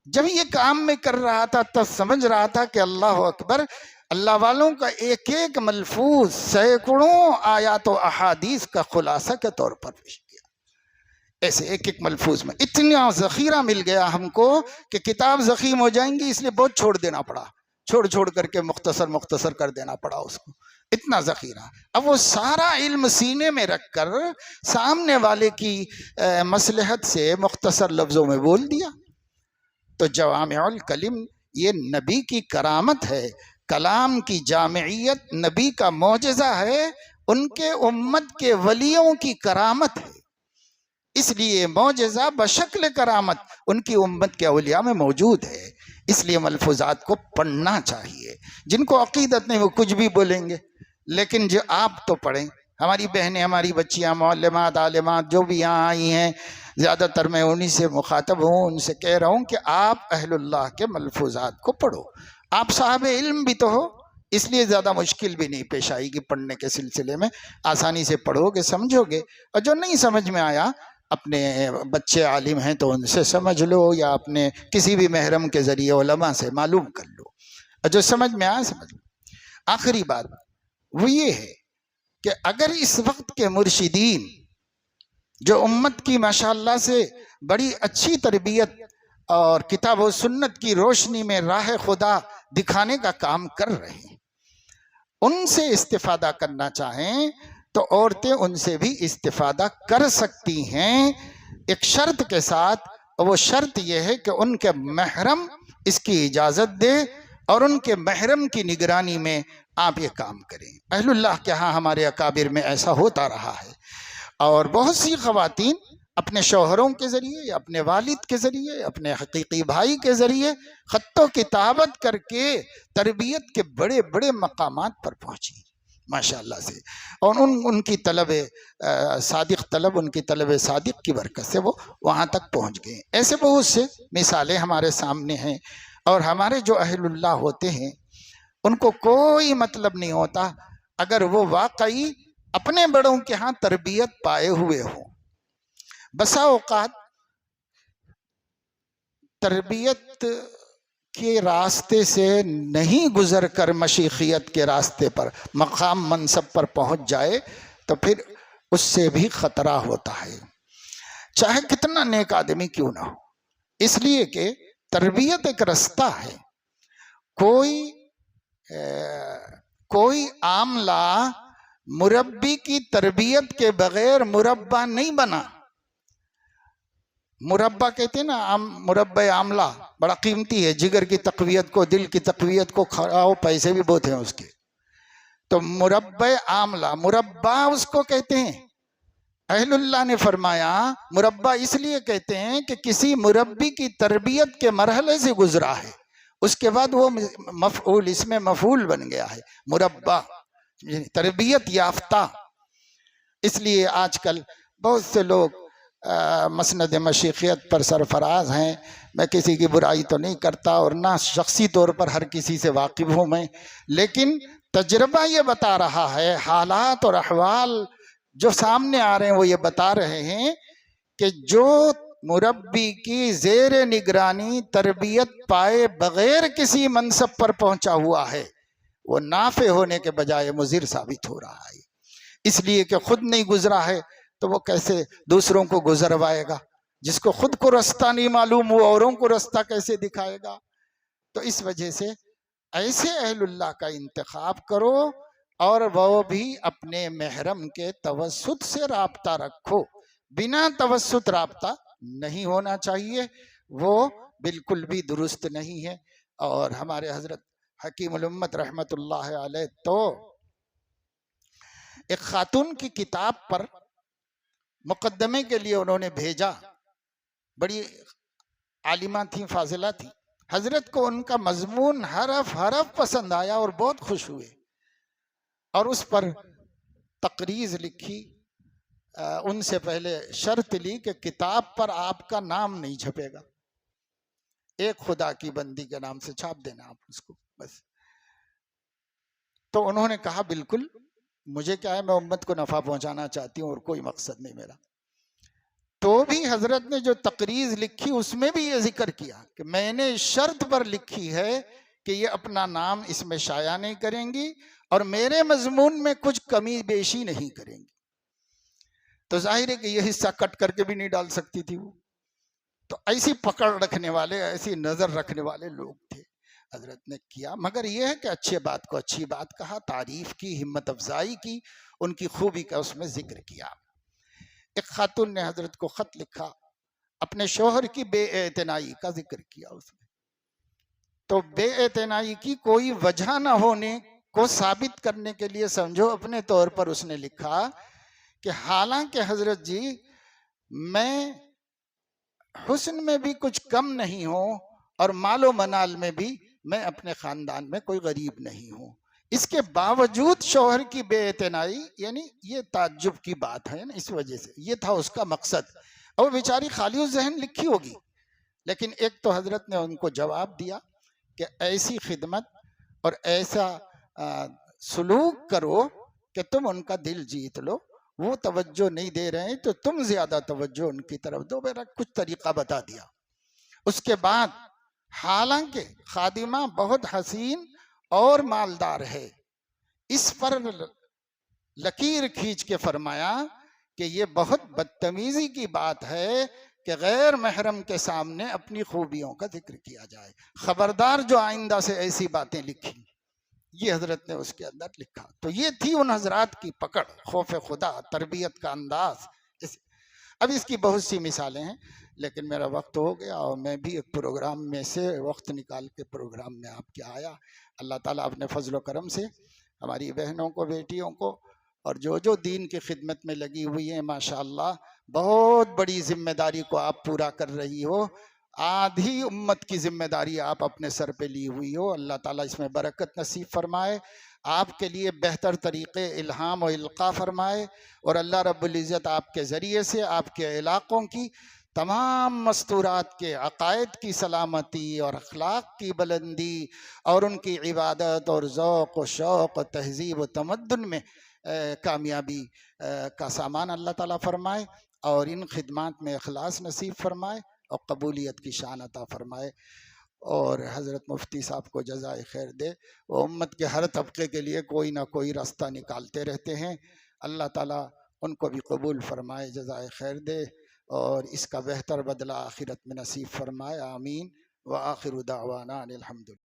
[SPEAKER 2] جب یہ کام میں کر رہا تھا تب سمجھ رہا تھا کہ اللہ اکبر، اللہ والوں کا ایک ملفوظ سینکڑوں آیات و احادیث کا خلاصہ کے طور پر پیش کیا، ایسے ایک ملفوظ میں اتنا ذخیرہ مل گیا ہم کو کہ کتاب ضخیم ہو جائیں گی، اس لیے بہت چھوڑ دینا پڑا، چھوڑ کر کے مختصر کر دینا پڑا اس کو، اتنا ذخیرہ۔ اب وہ سارا علم سینے میں رکھ کر سامنے والے کی مصلحت سے مختصر لفظوں میں بول دیا، تو جوامع الکلم یہ نبی کی کرامت ہے، کلام کی جامعیت نبی کا معجزہ ہے، ان کے امت کے ولیوں کی کرامت ہے، اس لیے معجزہ بشکل کرامت ان کی امت کے اولیاء میں موجود ہے۔ اس لیے ملفوظات کو پڑھنا چاہیے۔ جن کو عقیدت نہیں وہ کچھ بھی بولیں گے، لیکن جو آپ تو پڑھیں۔ ہماری بہنیں، ہماری بچیاں، معلمات، عالمات جو بھی یہاں آئی ہیں، زیادہ تر میں انہی سے مخاطب ہوں، ان سے کہہ رہا ہوں کہ آپ اہل اللہ کے ملفوظات کو پڑھو۔ آپ صاحب علم بھی تو ہو، اس لیے زیادہ مشکل بھی نہیں پیش آئے گی پڑھنے کے سلسلے میں، آسانی سے پڑھو گے، سمجھو گے۔ اور جو نہیں سمجھ میں آیا، اپنے بچے عالم ہیں تو ان سے سمجھ لو، یا اپنے کسی بھی محرم کے ذریعے علماء سے معلوم کر لو، اور جو سمجھ میں آیا سمجھ لو۔ آخری بات وہ یہ ہے کہ اگر اس وقت کے مرشدین جو امت کی ماشاءاللہ سے بڑی اچھی تربیت اور کتاب و سنت کی روشنی میں راہ خدا دکھانے کا کام کر رہے ہیں، ان سے استفادہ کرنا چاہیں تو عورتیں ان سے بھی استفادہ کر سکتی ہیں، ایک شرط کے ساتھ۔ وہ شرط یہ ہے کہ ان کے محرم اس کی اجازت دے اور ان کے محرم کی نگرانی میں آپ یہ کام کریں۔ اہل اللہ کے ہاں ہمارے اکابر میں ایسا ہوتا رہا ہے، اور بہت سی خواتین اپنے شوہروں کے ذریعے یا اپنے والد کے ذریعے، اپنے حقیقی بھائی کے ذریعے خط و کتابت کر کے تربیت کے بڑے بڑے مقامات پر پہنچی ماشاءاللہ سے، اور ان کی طلب صادق طلب، ان کی طلب صادق کی برکت سے وہ وہاں تک پہنچ گئے۔ ایسے بہت سے مثالیں ہمارے سامنے ہیں، اور ہمارے جو اہل اللہ ہوتے ہیں ان کو کوئی مطلب نہیں ہوتا اگر وہ واقعی اپنے بڑوں کے ہاں تربیت پائے ہوئے ہوں۔ بسا اوقات تربیت کے راستے سے نہیں گزر کر مشیخیت کے راستے پر مقام منصب پر پہنچ جائے تو پھر اس سے بھی خطرہ ہوتا ہے، چاہے کتنا نیک آدمی کیوں نہ ہو، اس لیے کہ تربیت ایک رستہ ہے۔ کوئی عاملہ مربی کی تربیت کے بغیر مربع نہیں بنا۔ مربع کہتے ہیں نا، مربع عاملہ بڑا قیمتی ہے، جگر کی تقویت کو، دل کی تقویت کو کھاؤ، پیسے بھی بہت ہیں اس کے۔ تو مربع عاملہ، مربع اس کو کہتے ہیں۔ اہل اللہ نے فرمایا مربع اس لیے کہتے ہیں کہ کسی مربی کی تربیت کے مرحلے سے گزرا ہے، اس کے بعد وہ مفعول، اس میں مفعول بن گیا ہے، مربع تربیت یافتہ۔ اس لیے آج کل بہت سے لوگ مسند مشیخیت پر سرفراز ہیں، میں کسی کی برائی تو نہیں کرتا اور نہ شخصی طور پر ہر کسی سے واقف ہوں میں، لیکن تجربہ یہ بتا رہا ہے، حالات اور احوال جو سامنے آ رہے ہیں وہ یہ بتا رہے ہیں کہ جو مربی کی زیر نگرانی تربیت پائے بغیر کسی منصب پر پہنچا ہوا ہے، وہ نافع ہونے کے بجائے مضر ثابت ہو رہا ہے، اس لیے کہ خود نہیں گزرا ہے تو وہ کیسے دوسروں کو گزروائے گا؟ جس کو خود کو رستہ نہیں معلوم وہ اوروں کو رستہ کیسے دکھائے گا؟ تو اس وجہ سے ایسے اہل اللہ کا انتخاب کرو، اور وہ بھی اپنے محرم کے توسط سے رابطہ رکھو، بنا توسط رابطہ نہیں ہونا چاہیے، وہ بالکل بھی درست نہیں ہے۔ اور ہمارے حضرت حکیم الامت رحمت اللہ علیہ تو ایک خاتون کی کتاب پر مقدمے کے لیے انہوں نے بھیجا، بڑی عالمہ تھیں، فاضلہ تھیں، حضرت کو ان کا مضمون حرف حرف پسند آیا اور بہت خوش ہوئے، اور اس پر تقریض لکھی، ان سے پہلے شرط لی کہ کتاب پر آپ کا نام نہیں چھپے گا، ایک خدا کی بندی کے نام سے چھاپ دینا آپ اس کو بس۔ تو انہوں نے کہا بالکل، مجھے کیا ہے، میں امت کو نفع پہنچانا چاہتی ہوں اور کوئی مقصد نہیں میرا۔ تو بھی حضرت نے جو تقریض لکھی اس میں بھی یہ ذکر کیا کہ میں نے شرط پر لکھی ہے کہ یہ اپنا نام اس میں شائع نہیں کریں گی اور میرے مضمون میں کچھ کمی بیشی نہیں کریں گی۔ تو ظاہر ہے کہ یہ حصہ کٹ کر کے بھی نہیں ڈال سکتی تھی وہ، تو ایسی پکڑ رکھنے والے، ایسی نظر رکھنے والے لوگ تھے۔ حضرت نے کیا، مگر یہ ہے کہ اچھے بات کو اچھی بات کہا، تعریف کی، ہمت افزائی کی، ان کی خوبی کا اس میں ذکر کیا۔ ایک خاتون نے حضرت کو خط لکھا، اپنے شوہر کی بے اعتنائی کا ذکر کیا اس نے. تو بے اعتنائی کی کوئی وجہ نہ ہونے کو ثابت کرنے کے لیے سمجھو اپنے طور پر اس نے لکھا کہ حالانکہ حضرت جی میں حسن میں بھی کچھ کم نہیں ہوں اور مال و منال میں بھی میں اپنے خاندان میں کوئی غریب نہیں ہوں، اس کے باوجود شوہر کی بے اعتنائی، یعنی یہ تعجب کی بات ہے نا، اس وجہ سے یہ تھا اس کا مقصد. اور بیچاری خالی ذہن لکھی ہوگی، لیکن ایک تو حضرت نے ان کو جواب دیا کہ ایسی خدمت اور ایسا سلوک کرو کہ تم ان کا دل جیت لو. وہ توجہ نہیں دے رہے ہیں تو تم زیادہ توجہ ان کی طرف دو. میرا کچھ طریقہ بتا دیا. اس کے بعد حالانکہ خادمہ بہت حسین اور مالدار ہے، اس پر لکیر کھینچ کے فرمایا کہ یہ بہت بدتمیزی کی بات ہے کہ غیر محرم کے سامنے اپنی خوبیوں کا ذکر کیا جائے. خبردار جو آئندہ سے ایسی باتیں لکھی. یہ حضرت نے اس کے اندر لکھا. تو یہ تھی ان حضرات کی پکڑ، خوف خدا، تربیت کا انداز. اب اس کی بہت سی مثالیں ہیں، لیکن میرا وقت ہو گیا اور میں بھی ایک پروگرام میں سے وقت نکال کے پروگرام میں آپ کے آیا. اللہ تعالیٰ اپنے فضل و کرم سے ہماری بہنوں کو، بیٹیوں کو، اور جو دین کی خدمت میں لگی ہوئی ہیں، ماشاءاللہ بہت بڑی ذمہ داری کو آپ پورا کر رہی ہو. آدھی امت کی ذمہ داری آپ اپنے سر پہ لی ہوئی ہو. اللہ تعالیٰ اس میں برکت نصیب فرمائے، آپ کے لیے بہتر طریقے الہام و القاء فرمائے، اور اللہ رب العزت آپ کے ذریعے سے آپ کے علاقوں کی تمام مستورات کے عقائد کی سلامتی اور اخلاق کی بلندی اور ان کی عبادت اور ذوق و شوق و تہذیب و تمدن میں کامیابی کا سامان اللہ تعالیٰ فرمائے، اور ان خدمات میں اخلاص نصیب فرمائے اور قبولیت کی شان عطا فرمائے. اور حضرت مفتی صاحب کو جزائے خیر دے. وہ امت کے ہر طبقے کے لیے کوئی نہ کوئی راستہ نکالتے رہتے ہیں. اللہ تعالیٰ ان کو بھی قبول فرمائے، جزائے خیر دے، اور اس کا بہتر بدلہ آخرت میں نصیب فرمائے. آمین. وآخر دعوانا الحمد للہ.